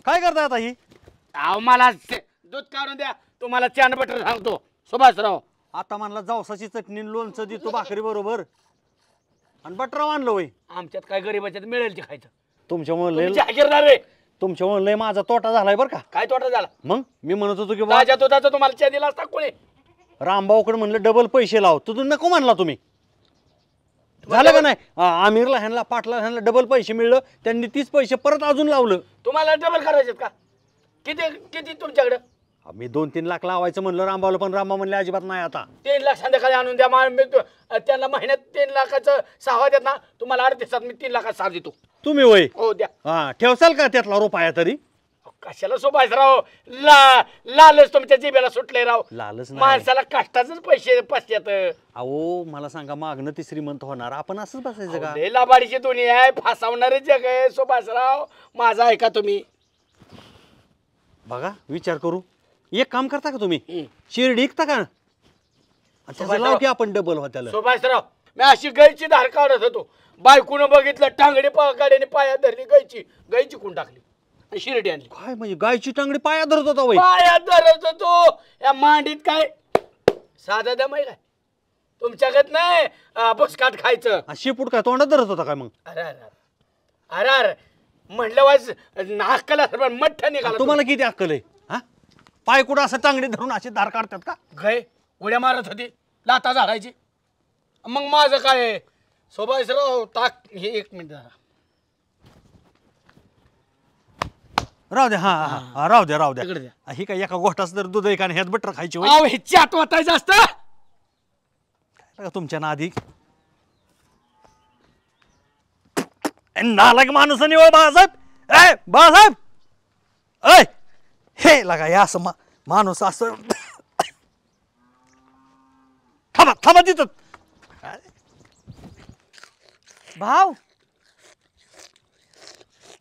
Speaker 4: काय करताय आता ही.
Speaker 11: अहो मला दूध काढून द्या, तुम्हाला चॅन बटर सांगतो सुभाषराव.
Speaker 4: आता म्हणला जवसाची चटणी लोणचं देतो भाकरी बरोबर आणि बटराव आणलं होय.
Speaker 11: आमच्यात काय गरीबाच्यात मिळेल ते खायचं.
Speaker 4: तुमच्यामुळे
Speaker 11: लय
Speaker 4: तुमच्यामुळे लय माझा तोटा झालाय बरं का.
Speaker 11: काय तोटा झाला.
Speaker 4: मग मी म्हणत होतो की
Speaker 11: ताज्या दुधाचा तुम्हाला चहा दिला असता कोणी.
Speaker 4: रामभाऊकडे म्हणलं डबल पैसे लाव, तुझं नको म्हणला तुम्ही. झालं का नाही? आमिरला ह्यांना पाटला ह्यांना डबल पैसे मिळलं, त्यांनी 30 पैसे परत अजून लावलं.
Speaker 17: तुम्हाला डबल करायचे का? किती किती तुमच्याकडे?
Speaker 4: मी 2-3 लाख लावायचं म्हणलं रामभाऊला, पण रामभाऊ म्हणले अजिबात नाही. आता
Speaker 17: 3 लाख संध्याकाळी आणून द्या. त्यांना महिन्यात 3 लाखाचं 6 देत ना, तुम्हाला 8 दिवसात मी 3 लाखात 6 देतो.
Speaker 4: तुम्ही वय
Speaker 17: हो द्या.
Speaker 4: हा ठेवसाल का त्यातला रुपया तरी?
Speaker 17: कशाला सोबायच राव, लालच तुमच्या जिभेला सुटले राव.
Speaker 4: लालच नाही.
Speaker 17: माणसाला कष्टाचेच पैसे पसत्यात.
Speaker 4: अहो मला सांगा, मागणं ती श्रीमंत होणार, आपण असंच बसायचं का?
Speaker 17: लय लाबाडीची दुनिया आहे, फासावणारे जग आहे सोबायसराव. माझा ऐका तुम्ही.
Speaker 4: बघा विचार करू. एक काम करता का तुम्ही, शिर्डी ऐकता का? लाव की आपण डबल होत्याला.
Speaker 17: सोबायसराव मी अशी गायची धार काढत होतो, बायकून बघितलं टांगडी गाड्याने पायात धरली, गायची कोण टाकली आणि शिर्डी आणली.
Speaker 4: काय म्हणजे गायची टांगडी पायात धरत होता?
Speaker 17: पायात धरत होतो. या मांडीत काय साधा दमाई काय तुमच्याकडे नाही बसकाट खायचं.
Speaker 4: शेपूट काय तोंडात धरत होता काय मग?
Speaker 17: अरे अरे अरे अरे म्हणलं वाज नाकला सर्व मठ्ठा निघाला.
Speaker 4: तुम्हाला किती अक्कल आहे? हा पाय कुठं असं टांगडी धरून अशी धार काढतात का?
Speaker 17: गय उड्या मारत होती, लाता झाडायची. मग माझं काय सोबायसराव ताक हे 1 मिनिट जरा
Speaker 4: राहू द्या. हा राहू द्या राहू द्या. ही काय एका गोष्टाच तर दूध एका ह्यात बटर खायची होय?
Speaker 17: अहो हे चाट वाटायचं असतं
Speaker 4: काय तुमच्या नादी. नालायक माणूस निवळ बाळासाहेब. ए बाळासाहेब, ऐ हे लागा या असं माणूस असं. थांबा थांबा तिथं.
Speaker 11: भाऊ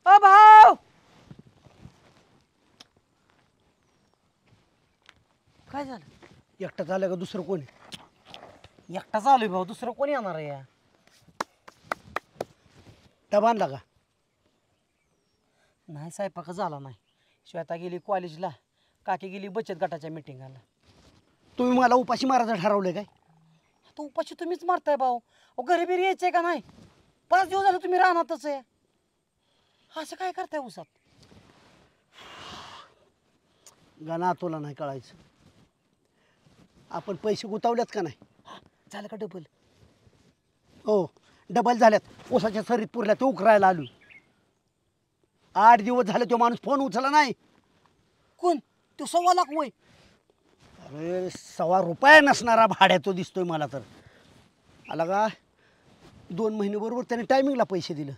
Speaker 11: अ भाऊ, काय झालं?
Speaker 7: एकटा झालं का दुसरं कोणी?
Speaker 11: एकटा चालू भाऊ, दुसरं कोणी येणार आहे? या
Speaker 7: डबा आणला का?
Speaker 11: नाही स्वयंपाक झाला नाही. श्वेता गेली कॉलेजला, काकी गेली बचत गटाच्या मिटिंगला.
Speaker 7: तुम्ही मला उपाशी मारायचं ठरवलंय काय?
Speaker 11: आता उपाशी तुम्हीच मारताय भाऊ. घरी बिरी यायचंय का नाही? 5 दिवस झाले तुम्ही राहणारच आहे. असं काय करताय उसात?
Speaker 7: गाणं तुला नाही कळायचं. आपण पैसे गुतावल्यात का नाही?
Speaker 11: झालं का डबल?
Speaker 7: हो डबल झाल्यात. ऊसाच्या सरीत पुरल्या ते उकरायला आलो. 8 दिवस झाले तो माणूस फोन उचलला नाही.
Speaker 11: कोण? तो 1.25 लाख वय.
Speaker 7: अरे 1.25 रुपया नसणारा भाड्या तो दिसतोय मला तर. आला का 2 महिने बरोबर त्याने टायमिंगला पैसे दिलं.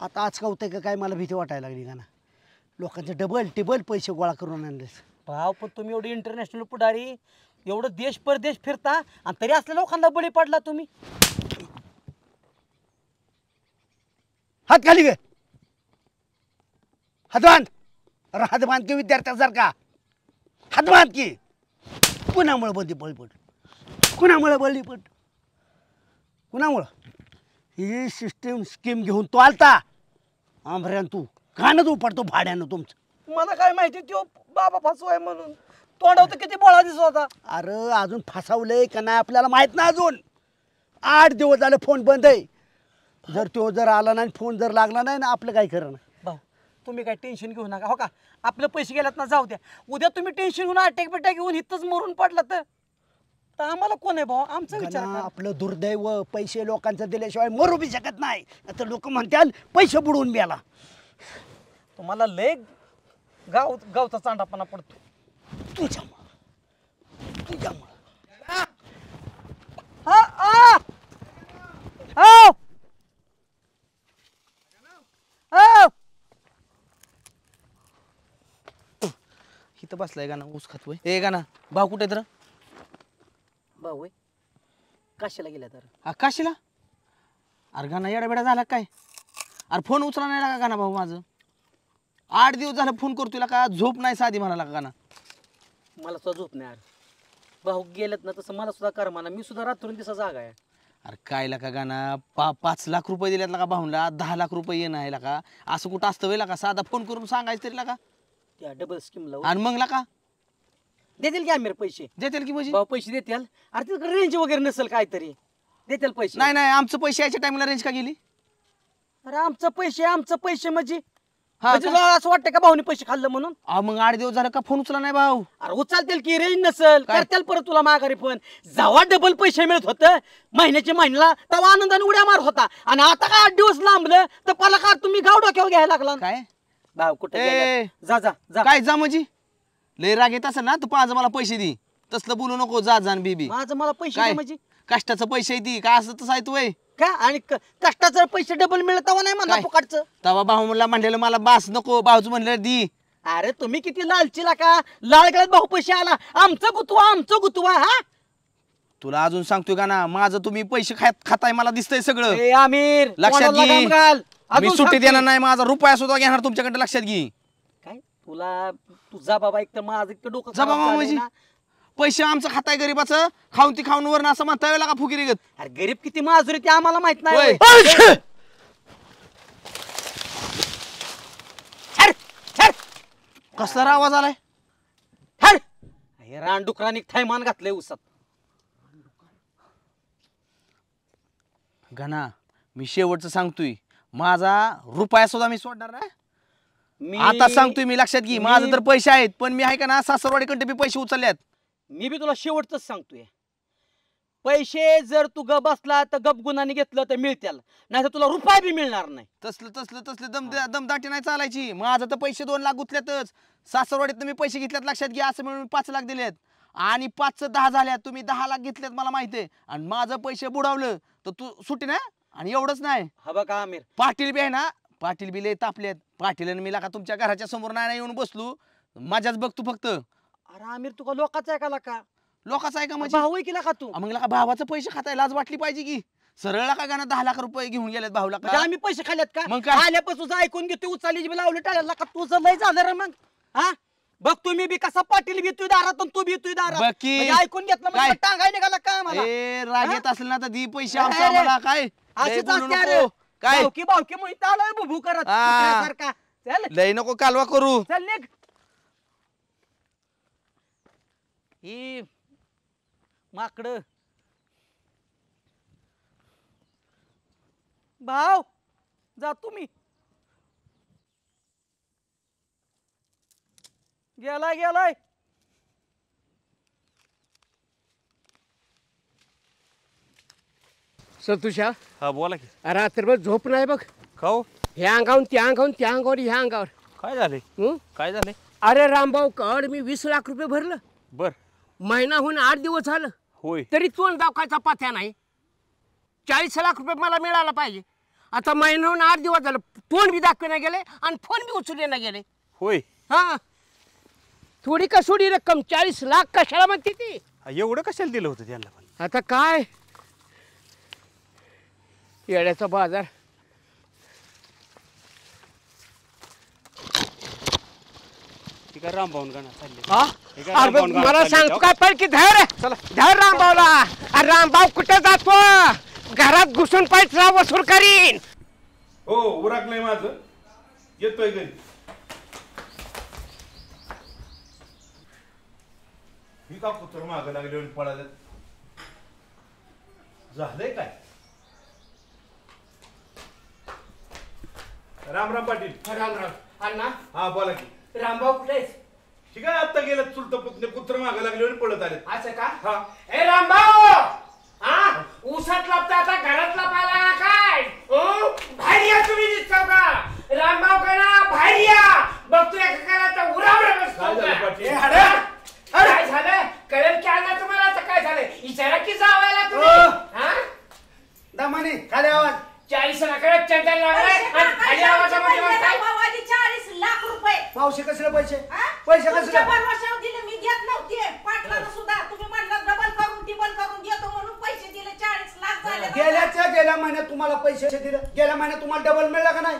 Speaker 7: आता आज का होतंय का काय मला भीती वाटायला लागली का ना. लोकांचे डबल टिबल पैसे गोळा करून आणलेस.
Speaker 11: भाव पण तुम्ही एवढी इंटरनॅशनल पुढारी, एवढं देश परदेश फिरता आणि तरी असल्या लोकांना बळी पडला तुम्ही.
Speaker 7: हात खाली गे. हात बांध. अरे हात बांध की विद्यार्थ्यासारखा. हात बांध की. कुणामुळे बंदी बळी पड? कुणामुळे बळी पड? कुणामुळं? ही सिस्टीम स्कीम घेऊन तो आलता. आंभऱ्यान तू कानच उपडतो भाड्यानं तुमचं.
Speaker 11: मला काय माहिती तो बाबा फसवाय म्हणून. तोंडावर किती बोळा दिसत होता.
Speaker 7: अरे अजून फसवलंय का नाही आपल्याला माहित नाही अजून. 8 दिवस झाले फोन बंद आहे. जर तो जर आला नाही, फोन जर लागला नाही ना, आपलं काय खरं नाही.
Speaker 11: भाऊ तुम्ही काय टेन्शन घेऊ नका. हो का आपले पैसे गेल्यात ना, जाऊ द्या. उद्या तुम्ही टेन्शन घेऊन अटॅक बिटॅक घेऊन इथंच मरून पडला तर आम्हाला कोण आहे भाऊ? आमचा विचार करा.
Speaker 7: आपलं दुर्दैव पैसे लोकांचं दिल्याशिवाय मरू बी शकत नाही. आता लोक म्हणतात पैसे बुडवून गेला.
Speaker 11: तुम्हाला लय गावचा चांडापणा पडतो.
Speaker 7: तुझ्यामुळं
Speaker 9: इथं बसलाय गाणं ऊस खातोय. ए गाणं भाऊ कुठे तर?
Speaker 11: भाऊ काशीला गेल्या तर.
Speaker 9: काशीला? अरे गाणं येडा बेडा झाला काय? अरे फोन उचला नाही लागा गाणं भाऊ माझं. 8 दिवस झालं फोन करतोय का, झोप नाही साधी म्हणाला गाणं.
Speaker 11: मला सुद्धा झोप नाही. भाऊ गेलेत ना तसं मला सुद्धा करमाना. मी सुद्धा रात्रून दिसा जागा आहे.
Speaker 9: अरे काय लागा गाणं 5 लाख रुपये दिल्यात लागा भाऊला, 10 लाख रुपये येणं आहे लागा. असं कुठं असतं वेळ लागा? साधा फोन करून सांगायचं तरी लागा.
Speaker 11: त्या डबल स्कीमला
Speaker 9: आणि मग लागा
Speaker 11: देतील की आम्ही पैसे?
Speaker 9: देतील की म्हणजे?
Speaker 11: भाऊ पैसे देतील. अरे तिकडे रेंज वगैरे नसेल काहीतरी देतील पैसे.
Speaker 9: नाही नाही आमचं पैसे यायच्या टाइमला रेंज का गेली?
Speaker 11: अरे आमचं पैसे म्हणजे म्हणजे तुला असं वाटतं का भाऊनी पैसे खाल्लं म्हणून?
Speaker 9: मग 8 दिवस झालं का फोन उचला नाही भाऊ?
Speaker 11: अरे उचलतील की रेंज नसल करतील परत तुला माघारी फोन. जेव्हा डबल पैसे मिळत होतं महिन्याच्या महिन्याला तेव्हा आनंदाने उड्या मारत होता आणि आता काय 8 दिवस लांबलं तर पलकार तुम्ही गाव डोक्यावर घ्यायला लागला
Speaker 9: काय
Speaker 11: भाऊ कुठे जा जा जा
Speaker 9: काय जा म्हणजे लय राग येत असेल ना तू पाच मला पैसे दे तसलं बोलू नको जा जान बेबी.
Speaker 11: माझं मला पैसे
Speaker 9: काय
Speaker 11: दे म्हणजे
Speaker 9: कष्टाचं पैसे दी काय असं तसं आहे तू
Speaker 11: का आणि कष्टाचं पैसे डबल मिळत तेव्हा नाही म्हणला फुकाटचं.
Speaker 9: तेव्हा भाऊ म्हणला म्हणलेलं मला बास नको भाऊच म्हणलं दी.
Speaker 11: अरे तुम्ही किती लालचीला का लाल गळ्यात भाऊ पैसे आला आमचं गुतवा हा.
Speaker 9: तुला अजून सांगतोय का ना माझं तुम्ही पैसे खाताय मला दिसतंय सगळं.
Speaker 11: आमिर
Speaker 9: लक्षात
Speaker 11: कोणाला घाल.
Speaker 9: घे मी सुट्टी देणार नाही माझा रुपया सुद्धा घेणार तुमच्याकडे लक्षात घे.
Speaker 11: काय तुला तुझा बाबा एक तर माझं एक डोकं
Speaker 9: जा बाबा
Speaker 11: खराब
Speaker 9: म्हणजे
Speaker 11: झालंय ना.
Speaker 9: पैसे आमचं खाताय गरीबाचं खाऊन ती खाऊन वर असं म्हणता येईल का फुगिरी गत.
Speaker 11: अरे गरीब किती माजुरी ते आम्हाला माहित नाही.
Speaker 9: कसला आवाज आलाय?
Speaker 11: रानडुकरांनी थैमान घातलंय उसात.
Speaker 9: गणा मी शेवटचं सांगतोय माझा रुपया सुद्धा मी सोडणार ना. आता सांगतोय मी लक्षात घे माझं तर पैसे आहेत पण मी आहे का ना सासरवाडीकडे बी पैसे उचललेत.
Speaker 11: मी बी तुला शेवटच सांगतोय पैसे जर तू गप बसला तर गप गुणाने घेतलं तर मिळतील नाही तर तुला रुपया बी मिळणार नाही.
Speaker 9: तसलं दमदाटी नाही चालायची. माझं तर पैसे 2 लाख गुतल्यातच सासरवाडीत मी पैसे घेतल्यात लक्षात घ्या. असं म्हणून 5 लाख दिलेत आणि 5चं 10 झाल्यात. तुम्ही 10 लाख घेतलेत मला माहिती आहे आणि माझं पैसे बुडावलं तर तू सुटी ना. आणि एवढंच नाही
Speaker 11: हा बघा आमिर
Speaker 9: पाटील बी आहे ना पाटील बी लय तापलेत. पाटील मी का तुमच्या घराच्या समोर नाही येऊन बसलो माझ्याच बघ तू फक्त.
Speaker 11: अरे आमिर तुका लोकांचा ऐकायला का
Speaker 9: लोकांचा आहे का म्हणजे
Speaker 11: भाऊ केला का तू
Speaker 9: मग का भावाचं पैसे खाताय लाज वाटली पाहिजे की. सरळ का गाणं 10 लाख रुपये घेऊन गेलेत भाऊला
Speaker 11: म्हणजे आम्ही पैसे खाल्लेत का?
Speaker 9: मग काय
Speaker 11: आल्यापासून ऐकून घेतो उचलली लावलं टाळ्याला का तुझं लय झालं रे मग हा. बघ तुम्ही बी कसा पाटील बी तू दारात तू बी तू दारात म्हणजे ऐकून घेतलं म्हणजे टांगाय निघाला काय मला.
Speaker 9: राग येत असेल ना तर दी पैसे आमचा मला काय
Speaker 11: असेच असते काय बावकी म्हणून आलोय बुभू करत सारखा. चल
Speaker 9: लय नको कालवा करू.
Speaker 11: चल निघ. ही माकड भाव जा तुम्ही गेलाय
Speaker 5: संतोषा
Speaker 4: हा बोला की.
Speaker 5: रात्रभर झोप नाही बघ.
Speaker 4: खाऊ
Speaker 5: ह्या अंगावर त्या अंगावर त्या अंगावर ह्या अंगावर
Speaker 4: काय झाले काय झाले?
Speaker 5: अरे रामभाऊ कड मी 20 लाख रुपये भरलं.
Speaker 4: बर
Speaker 5: महिना होऊन 8 दिवस झालं
Speaker 4: होय
Speaker 5: तरी तोंड दाखवायचा पाथ्या नाही. 40 लाख रुपये मला मिळाला पाहिजे. आता महिना होऊन 8 दिवस झालं तोंड बी दाखवण्यात गेले आणि फोन बी उचलले गेले.
Speaker 4: होय
Speaker 5: हा थोडी कसोडी रक्कम 40 लाख कशाला म्हणते ती?
Speaker 4: एवढं कशाला दिलं होतं त्यांना पण?
Speaker 5: आता काय येड्याचा बाजार.
Speaker 4: रामभाऊन गाणं चालले.
Speaker 5: मला सांगतो काय पण की धर रामभाऊला. रामभाऊ कुठे जातो? घरात घुसून पैसा वसूल करीन.
Speaker 14: हो उरक नाही माझं येतोय घरी. मी का कुत्र माग लागले पळाले झालंय काय? राम राम पाटील.
Speaker 5: राम राम अण्णा.
Speaker 14: हा बोला की.
Speaker 5: रामभाऊ कुठे आहेस?
Speaker 14: ठीक आहे आता गेलं चुलत पुतणे कुत्र माग लागले आणि पळत आले.
Speaker 5: असं का?
Speaker 14: हा
Speaker 5: ए रामभाऊ हा ऊसात लापता आता घरात लापायला काय? बाहेर या तुम्ही दिसतो का? रामभाऊ का ना बाहेर या. बघतो एका घराचा उरावर बसतो. काय झालं? कळेल की अण्णा तुम्हाला आता काय झालं? इचारा की जावायला तुम्ही हा
Speaker 7: दमाने खाली आवाज.
Speaker 5: 40 लाखाला चंदन लागलाय आणि खाली आवाजामध्ये म्हणताय
Speaker 16: 40 लाख रुपये.
Speaker 7: मावशी कसले पैसे पैसे कसले?
Speaker 16: परवाशावर दिले मी देत नव्हते. पाटलाला सुद्धा तुम्ही म्हणलं डबल करून टिबल करून देतो म्हणून पैसे दिले 40 लाख झाले.
Speaker 7: गेल्या महिन्यात तुम्हाला पैसे दिले. गेल्या महिन्यात तुम्हाला डबल मिळला का नाही?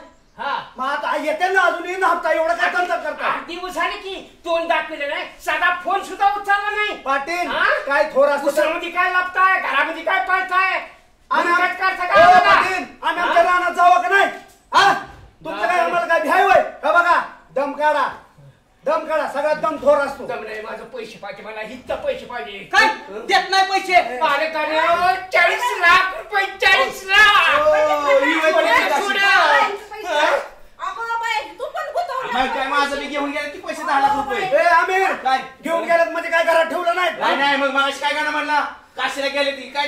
Speaker 7: मग आता येते ना अजूनही ना हप्ता एवढा काय तंत्र करता?
Speaker 5: 8 दिवस झाले की तोंड दाखवलं नाही साधा फोन सुद्धा उचलला नाही.
Speaker 7: पाटील काय थोर
Speaker 5: ऊसामध्ये काय लापताय घरामध्ये काय पळताय?
Speaker 7: आम्ही आमच्या रानात जावं का नाही? तुमचं काय आम्हाला काय भ्याय होय का? बघा दम काढा सगळ्यात दम थोर असतो.
Speaker 5: दम नाही माझं पैसे पाहिजे मला हित्त पैसे पाहिजे.
Speaker 11: काय देत नाही पैसे?
Speaker 5: अरे 40 लाख रुपये 40 लाख.
Speaker 16: अगं बाई तू पण
Speaker 9: पैसे 10 लाख रुपये.
Speaker 7: ए आमिर काय घेऊन गेलात म्हणजे काय घरात ठेवलं नाही?
Speaker 9: नाही मग मला काय गाणं म्हणला काशीला गेले ती काय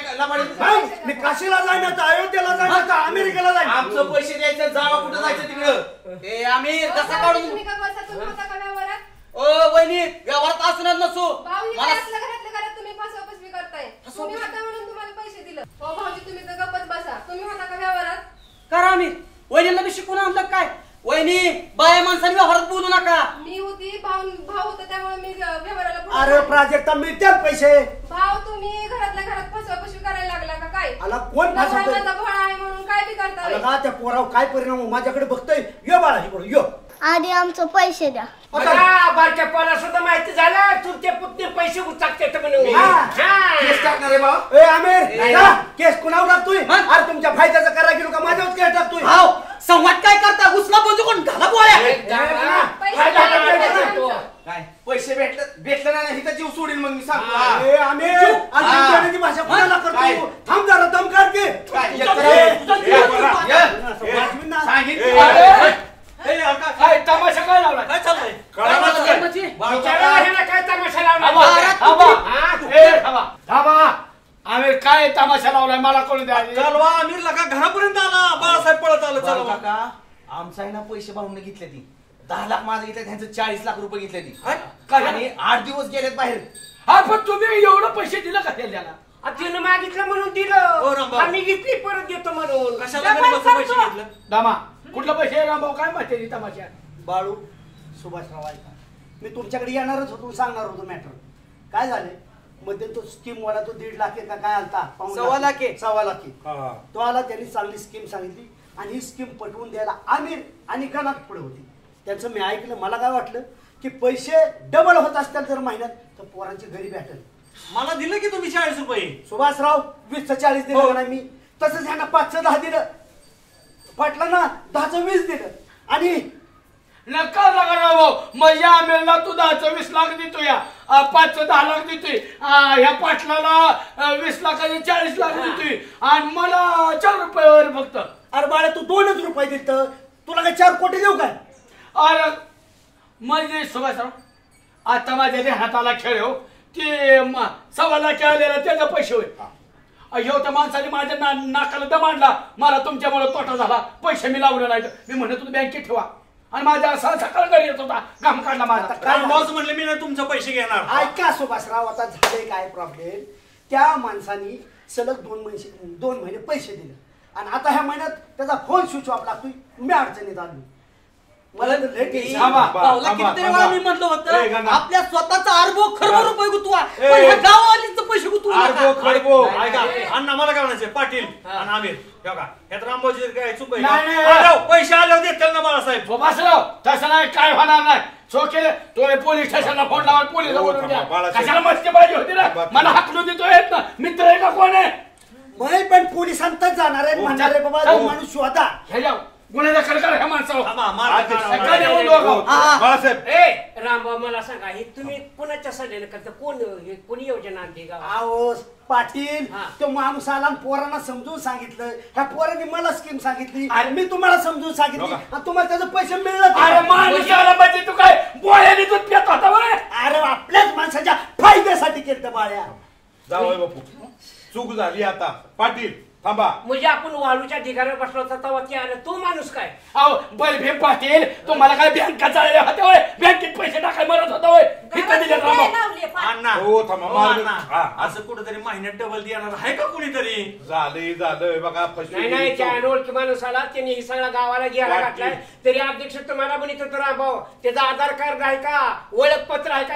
Speaker 7: मी काशीला जाणार अयोध्येला जाणार अमेरिकेला जाणार.
Speaker 9: आमचं पैसे द्यायचं जावा कुठं जायचं तिकडं. ए आमिर कसा काढून
Speaker 19: तुम्ही का बसा तुम्ही होता का व्यवहारात?
Speaker 9: ओ वहिनी व्यवहारात असणार नसो.
Speaker 19: भाऊजी काय असलं घरातल्या घरात तुम्ही फसवाफसवी करताय. तुम्ही होता म्हणून तुम्हाला पैसे दिलं. हो भाऊजी तुम्ही तर गप्पत बसा. तुम्ही होता का व्यवहारात?
Speaker 11: करा आम्ही वहिनीला बी शिकून आणलं काय? वहिनी बाया माणसाने व्यवहारात बोलू नका.
Speaker 19: मी होती भाऊ होता त्यामुळे मी व्यवहाराला
Speaker 7: अरे प्राजक्ता मिळतात पैसे.
Speaker 19: भाऊ तुम्ही घरातल्या घरात फसवाफसवी करायला लागला का काय?
Speaker 7: आला कोण फसवतोय?
Speaker 19: माझा भोळा आहे म्हणून काय बी करताय.
Speaker 7: आला का त्या पोरावर काय परिणाम माझ्याकडे बघतोय. यो बाळा इकडे यो.
Speaker 18: आधी आमचं पैसे द्या.
Speaker 5: बारक्या पोरा सुद्धा माहिती झालं तू ते पुतणे पैसे उचकते म्हणून.
Speaker 7: केस टाकणार आहे भाऊ. ए आमिर केस कुणावर टाकतोय? अरे तुमच्या फायद्याचा करा गेलो का माझ्यावर केस टाकतोय?
Speaker 11: हाव संवाद काय करता उचला बोलतो कोण घाला बोळ्या.
Speaker 9: काय पैसे भेटले नाही इथं जीव सोडील मग मी सांगतो.
Speaker 7: ए आमिर आणि भाषा कुणाला करतो? थांब जरा दम काढ की.
Speaker 5: काय तमाशा काय लावला? काय चाललंय? काय तमाशा लावला? आमिर काय तमाशा लावलाय मला कळून द्या.
Speaker 9: चालवा आमिरला का घरापर्यंत आला बाळासाहेब पळत आलं. चालवा का आमचा आहे ना पैसे भाऊन घेतले ती 10 लाख माझं घेतले त्यांचं 40 लाख रुपये घेतले ती आणि 8 दिवस गेलेत बाहेर.
Speaker 5: हा पण तुम्ही एवढं पैसे दिलं का त्याला?
Speaker 7: तिनं मागितलं म्हणून दिलं. आम्ही घेतली परत देतो म्हणून.
Speaker 9: कशाला पैसे घेतलं?
Speaker 5: दामा कुठला पैसे रामभाऊ काय माहिती तमाशा?
Speaker 7: बाळू सुभाषराव ऐका मी तुमच्याकडे येणारच होतो सांगणार होतो मॅटर. काय झाले मध्ये तो स्कीम वाला तो 1.5 लाख का काय आलता?
Speaker 9: 1.25 लाख.
Speaker 7: 1.25 लाख तो आला. त्यांनी चांगली स्कीम सांगितली आणि ही स्कीम पटवून द्यायला आमिर आणि गणात पुढे होती. त्यांचं मी ऐकलं. मला काय वाटलं की पैसे डबल होत असतील तर महिन्यात तर पोरांची घरी भेटेल.
Speaker 9: मला दिलं की तुम्ही 40 रुपये.
Speaker 7: सुभाषराव 20चं 40 दिलं नाही मी. तसंच ह्यांना 5चं 10 दिलं. पाटला ना 10चं 20 दिलं. आणि
Speaker 5: नका भाऊ माझ्या आमिरला तू 10चं 20 लाख देतो या 5चं 10 लाख देतोय. ह्या पाटलाला 20 लाखाचे 40 लाख देतोय आणि मला 4 रुपयावर फक्त.
Speaker 7: अरे बाळा तू 2च रुपये देत तुला काय 4 कोटी देऊ काय?
Speaker 5: अरे म्हणजे सुभाषराव आता माझ्या जे हाताला खेळ हो ते 1.25 लाख आलेला त्याचा पैसे होय. अयो त्या माणसाने माझ्या नाकाला दमाडला. मला तुमच्यामुळे तोटा झाला. पैसे मी लावले नाही. मी म्हणत होतो बँकेत ठेवा आणि माझ्या सकाळ घरी येत होता घाम काढला माझा.
Speaker 9: काय बॉस म्हणले मी ना तुमचे पैसे घेणार.
Speaker 7: ऐका सुभाषराव आता झाले काय प्रॉब्लेम. त्या माणसानी सलग 2 महिने पैसे दिले आणि आता ह्या महिन्यात त्याचा फोन स्विच ऑफ लागतोय. मी अडचणीत आलो. मला तर लय टेन्शन.
Speaker 11: कितीतरी वेळा मी म्हटलं होतं आपल्या स्वतःचा अर्बो खरबो रुपये गुतवा पण ह्या गाववालींचं पैसे गुतवा.
Speaker 9: अण्णा मला काय म्हणायचं पाटील आणि आमिर ह्यात रामभाऊजी काय चुक
Speaker 5: पैसे
Speaker 9: आल्यावर देतील ना बाळासाहेब.
Speaker 5: सुभाषराव तसं नाही काय होणार नाही. सो केलं तो पोलीस स्टेशनला फोन लावा पोलीस बोलून द्या. कशाला मस्ती पाहिजे होती ना मला हाकलू देतो येत ना मित्र आहे का कोण आहे?
Speaker 7: मी पण पोलिसांतच जाणार आहे म्हणणार आहे बाबा तो माणूस शोधा.
Speaker 5: गुन्हे दाखल करा ह्या माणसावर.
Speaker 15: रामभाऊ मला सांगा हे तुम्ही कोणाच्या सल्ल्याने करता? कोणी योजना आणली का?
Speaker 7: अहो पाटील तो माणूस आला आणि पोरांना समजून सांगितलं. ह्या पोरांनी मला स्कीम सांगितली आणि मी तुम्हाला समजून सांगितली आणि तुम्हाला त्याचे पैसे मिळले.
Speaker 5: अरे माणूस आला म्हणजे तू काय बोळ्याने दूध पित होता?
Speaker 7: अरे आपल्याच माणसाच्या फायद्यासाठी केलं बाळ्या.
Speaker 14: जावई बापू चूक झाली आता. पाटील थांबा.
Speaker 15: म्हणजे आपण वाळूच्या ढिगाऱ्यावर बसलो होता तेव्हा ते आलं तो माणूस काय?
Speaker 5: अहो बलभीम पाटील तुम्हाला काय बँका चालल्या होत्या होय? बँकेत पैसे टाकाय मरत होता होय?
Speaker 14: हो थांबा.
Speaker 9: असं कुठेतरी महिन्यात डबल देणार आहे का कुणीतरी?
Speaker 14: झालंय बघा.
Speaker 15: नाही त्या अनोळखी माणूस आला त्यांनी ही सगळा गावाला घ्यायला घातलाय. तरी अध्यक्ष तुम्हाला म्हणत होतो रामभाऊ त्याचा आधार कार्ड आहे का ओळखपत्र आहे का?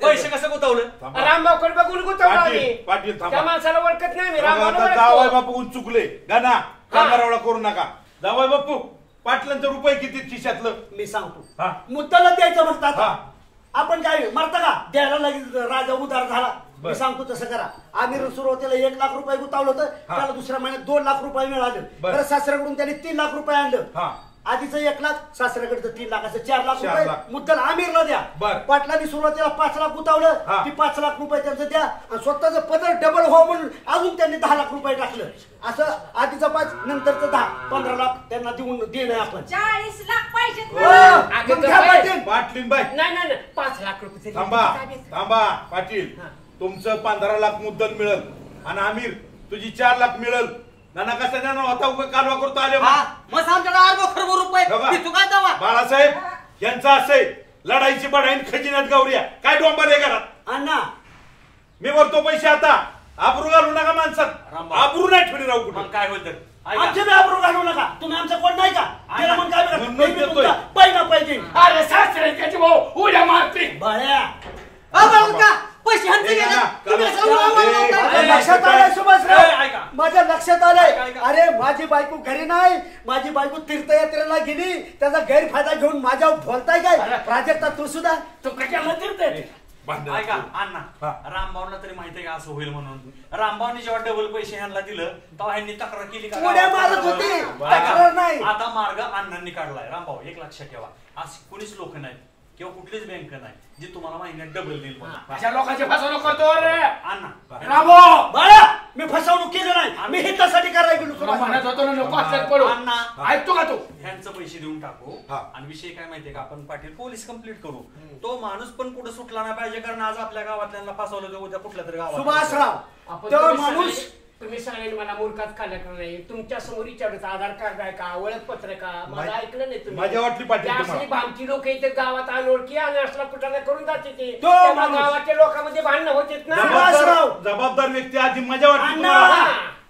Speaker 9: पैसे कसं गुतवलं?
Speaker 15: रामभाऊ कडे बघून गुतवलं आम्ही.
Speaker 14: पाटील
Speaker 15: त्या माणसाला ओळखत नाही.
Speaker 14: जावई बापू चुकले गाना कामारावळा करू नका. जावई बापू पाटलांचं रुपये किती खिशातलं
Speaker 7: मी सांगतो. मुद्दाला द्यायचं म्हणतात आपण काय मरता का? द्यायला लगेच राजा उदार झाला. मी सांगतो तसं करा. आम्ही सुरुवातीला 1 लाख रुपये गुतावलं होतं त्याला दुसऱ्या महिन्यात 2 लाख रुपये मिळाले. बरं सासऱ्याकडून त्यांनी 3 लाख रुपये आणलं. आधीच 1 लाख सासऱ्याकडचं 3 लाख असं 4 लाख रुपये मुद्दल आमिरला द्या. पाटलांनी सुरुवातीला 5 लाख गुतावलं ती 5 लाख रुपये त्यांचं द्या आणि स्वतःचं पदर डबल व्हावं म्हणून अजून त्यांनी 10 लाख रुपये टाकलं. असं आधीचं 5 नंतरचं 10 15 लाख त्यांना देणं आपण.
Speaker 16: 40 लाख पैसे
Speaker 14: पाटील बाई
Speaker 15: नाही नाही 5 लाख रुपये
Speaker 14: थांबा पाटील तुमचं 15 लाख मुद्दल मिळेल आणि आमिर तुझी 4 लाख मिळेल. नाना कसा नाना होता उगा कालवा करतो आले
Speaker 11: मग आमच्याकडे अर्ब रुपये तू काय दावा
Speaker 14: बाळासाहेब यांचं असंय लढाईची बढाईन खजिन्यात गावऱ्या काय डोंबर आहे घरात
Speaker 7: अण्णा
Speaker 14: मी भरतो पैसे आता आबरू घालू नका माणसात आबरू नाही ठेवली राहू कुठं
Speaker 13: काय होतं
Speaker 7: आमचे बी आबरू घालू नका तुम्ही आमचा कोण नाही का त्याला मग काय पाहिजे पाहिजे
Speaker 15: अरे सासरे त्याचे भाऊ उड्या मारते
Speaker 7: बाळ्या
Speaker 11: पैसे
Speaker 7: लक्षात आलंय सुभाषराव माझ्या लक्षात आलंय. अरे माझी बायको घरी नाही माझी बायको तीर्थयात्रेला गेली त्याचा गैरफायदा घेऊन माझ्यावर बोलताय काय प्राजक्ता तू सुद्धा
Speaker 15: तू कशाला तीर्थ
Speaker 13: ऐका अण्णा रामभाऊला तरी माहितीये का असं होईल म्हणून रामभाऊने जेव्हा डबल पैसे ह्यांना दिलं तेव्हा ह्यांनी तक्रार केली का
Speaker 7: उड्या मारत होती तक्रार नाही.
Speaker 13: आता मार्ग अण्णांनी काढलाय. रामभाऊ एक लक्षात ठेवा अशी कोणीच लोक नाहीत किंवा कुठलीच बँक नाही जी तुम्हाला महिन्यात डबल देईल
Speaker 15: अशा लोकांची फसवणूक करतो रे
Speaker 13: अण्णा
Speaker 15: रामभाऊ
Speaker 7: बाळा मी फसवणूक केली नाही मी हितासाठी करायला गेलो
Speaker 15: म्हणत होतो ना लोक असतात पडू
Speaker 13: अण्णा
Speaker 15: ऐकतो का तू
Speaker 13: ह्यांचं पैसे देऊन टाकू आणि विषय काय माहितीये का आपण पाटील पोलीस कंप्लीट करू. तो माणूस पण कुठे सुटला नाही पाहिजे कारण आज आपल्या गावातल्यांना फसवलं तर उद्या कुठल्या तरी गावात
Speaker 7: सुभाषराव तो माणूस
Speaker 15: तुम्ही सगळ्यांनी मला मूर्खात खाल्लं नाही तुमच्या समोर विचारत आधार कार्ड आहे का ओळखपत्र का मला ऐकलं नाही तुम्ही
Speaker 14: माझ्या वाटली पाटील
Speaker 15: असली भामची लोक इथे गावात अनोळखी आणि असला कुठला करून जाते ते गावाच्या लोकांमध्ये भांडणं होते ना.
Speaker 14: जबाबदार व्यक्ती आधी माझ्या वाटली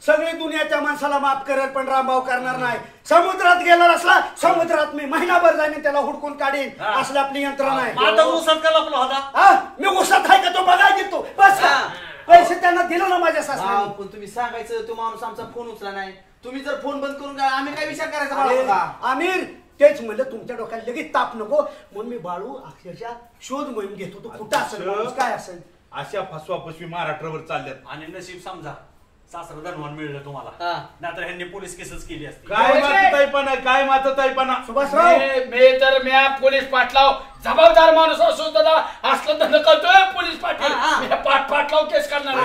Speaker 7: सगळी दुनियाच्या माणसाला माफ करेल पण रामभाऊ करणार नाही. समुद्रात गेला असला समुद्रात मी महिनाभर जाईन त्याला हुडकून काढीन असली आपली यंत्रणा आहे. मी उसात आहे का तो बघायला घेतो बस पैसे त्यांना दिलं ना माझ्या सासऱ्याने.
Speaker 9: पण तुम्ही सांगायचं तो माणूस आमचा फोन उचला नाही तुम्ही जर फोन बंद करून आम्ही काय विचार करायचा
Speaker 7: आमिर तेच म्हणलं तुमच्या डोक्यात लगेच ताप नको म्हणून मी बाळू अक्षरशः शोध मोहीम घेत होतो कुठं असेल काय असेल.
Speaker 14: अशा फसवा फसवी महाराष्ट्रावर चालल्यात
Speaker 13: आणि नशीब समजा सासरं धनवान मिळलं तुम्हाला नाहीतर ह्यांनी पोलीस केसच केली असती.
Speaker 14: काय माततायपणा
Speaker 7: सुभाषराव
Speaker 15: मी तर मी पोलीस पाटलाव जबाबदार माणूस असून दादा असलं धंदा करतोय पोलीस पाटील पाटलाव केस करणार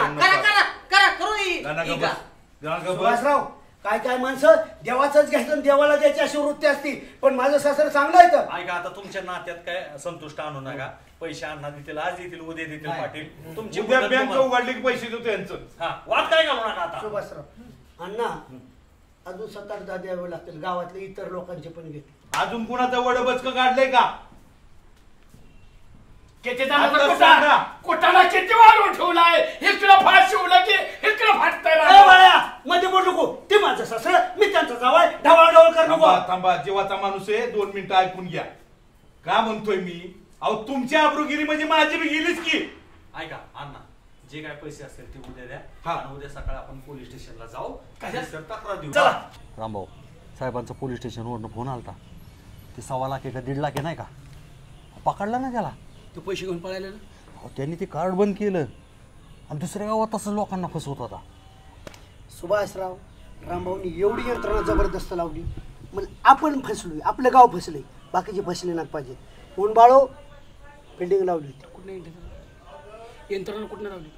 Speaker 7: सुभाषराव काय काय माणसं देवाचंच घ्यायचं देवाला द्यायची अशी वृत्ती असती पण माझं सासर चांगलं आहे तर
Speaker 13: ऐका आता तुमच्या नात्यात काय संतुष्ट आणू नका. पैसे आणणार देतील आज देतील उद्या देतील पाटील तुमची
Speaker 14: बँक उघडली की पैसे देतो यांचं
Speaker 13: वाद काय घालू नका आता.
Speaker 7: सुभाषराव अण्णा अजून 7-8 द्यावे लागतील गावातले इतर लोकांचे पण घेतले.
Speaker 14: अजून कुणाचं वडबचक काढलंय का
Speaker 15: किती कुठाला किती वाढवून ठेवलाय इकडं फाट शिवलं की इकडं फाटतंय
Speaker 7: मध्ये बोल नको ते माझं सासर मी त्यांचा जावाय ढवळढवळ कर नको.
Speaker 14: थांबा जीवाचा माणूस आहे 2 मिनिटं ऐकून घ्या. का म्हणतोय मी अहो तुमची आबरू गेली म्हणजे माझी बी गेलीच की.
Speaker 13: ऐका अण्णा जे काय पैसे असतील ते उद्या द्या आणि उद्या सकाळी आपण पोलीस स्टेशनला जाऊ तक्रार देऊ. रामभाऊ साहेबांचा पोलीस स्टेशनवरनं फोन आलता ते 1.25 लाख का 1.5 लाख नाही का पकडला ना त्याला
Speaker 11: तू पैसे घेऊन पळायला ना
Speaker 13: त्यांनी ते कार्ड बंद केलं आणि दुसऱ्या गावात तसं लोकांना फसवत होता.
Speaker 7: सुभाषराव रामभाऊनी एवढी यंत्रणा जबरदस्त लावली मग आपण फसलोय आपलं गाव फसलंय बाकीचे फसले नाही पाहिजे म्हणून बाळो बिल्डिंग लावली
Speaker 11: कुठं यंत्रणा कुठं लावली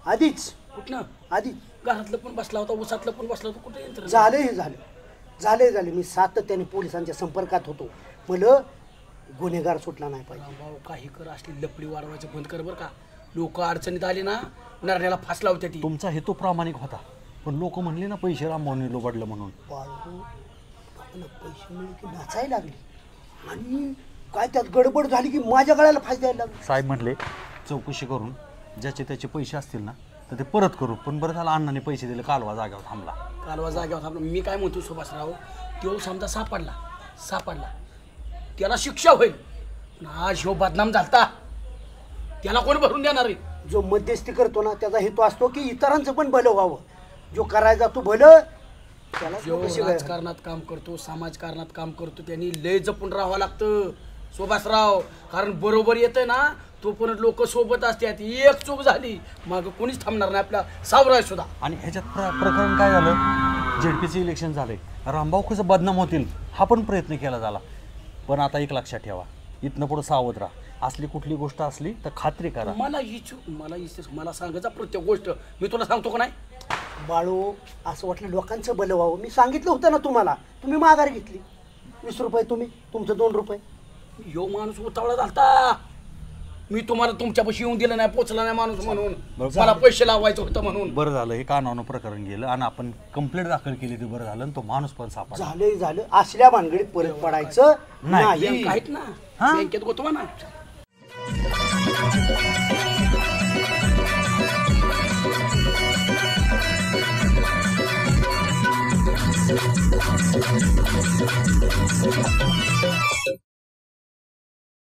Speaker 7: आधीच
Speaker 11: कुठनं
Speaker 7: आधी
Speaker 11: घरातलं पण बसला होता उसातलं पण बसला होता कुठं यंत्रणा
Speaker 7: झाले मी सातत्याने पोलिसांच्या संपर्कात होतो मला गुन्हेगार सुटला नाही पाहिजे.
Speaker 11: भाऊ काही कर असली लपडी वाढवायचं बंद कर बरं का. लोक अडचणीत आली ना नरण्याला फास लावते ती.
Speaker 13: तुमचा हेतू प्रामाणिक होता पण लोक म्हणले ना पैसे रामभाऊने लोबाडलं म्हणून
Speaker 7: पैसे मिळले की नाचायला लागली आणि काय त्यात गडबड झाली की माझ्या गळ्याला फास द्यायला लागली.
Speaker 13: साहेब म्हटले चौकशी करून ज्याचे त्याचे पैसे असतील ना तर ते परत करू पण बरं झालं अण्णाने पैसे दिले कालवा जाग्यावर थांबला.
Speaker 11: मी काय म्हणतो सुभाषराव तो समजा सापडला त्याला शिक्षा होईल आज ह्यो बदनाम झालता त्याला कोण भरून देणार आहे.
Speaker 7: जो मध्यस्थी करतो ना त्याचा हेतू असतो की इतरांचं पण भलं व्हावं. जो करायचा तो भलं त्याला
Speaker 11: जो राजकारणात काम करतो समाजकारणात काम करतो त्यांनी लय जपून राहावं लागतं सुभाषराव कारण बरोबर येतंय ना तोपर्यंत लोक सोबत असतात. एक चूक झाली मग कोणीच थांबणार नाही आपला सावराय सुद्धा.
Speaker 13: आणि ह्याच्यात प्रकरण काय झालं झेडपीचं इलेक्शन झालंय रामभाऊ कसं बदनाम होतील हा पण प्रयत्न केला झाला पण आता एक लक्षात ठेवा इथनं पुढे सावध राहा असली कुठली गोष्ट असली तर खात्री करा.
Speaker 11: मला सांगायचा प्रत्येक गोष्ट मी तुला सांगतो का नाही
Speaker 7: बाळू असं वाटलं लोकांचं भलं व्हावं. मी सांगितलं होतं ना तुम्हाला तुम्ही माघार घेतली. 20 रुपये तुम्ही, तुमचं 2 रुपये.
Speaker 11: यो माणूस उतावळा झालता. मी तुम्हाला तुमच्यापाशी येऊन दिलं नाही, पोचला नाही माणूस म्हणून, मला पैसे लावायचं होतं म्हणून.
Speaker 13: बरं झालं हे कानावनं प्रकरण गेलं आणि आपण कंप्लेंट दाखल केली ते बरं झालं आणि तो माणूस पण सापडला.
Speaker 7: झालं असल्या भानगडीत परत पडायचं नाही.
Speaker 11: बँक आहेत ना, बँकेत गोतवा ना.
Speaker 20: Thank you.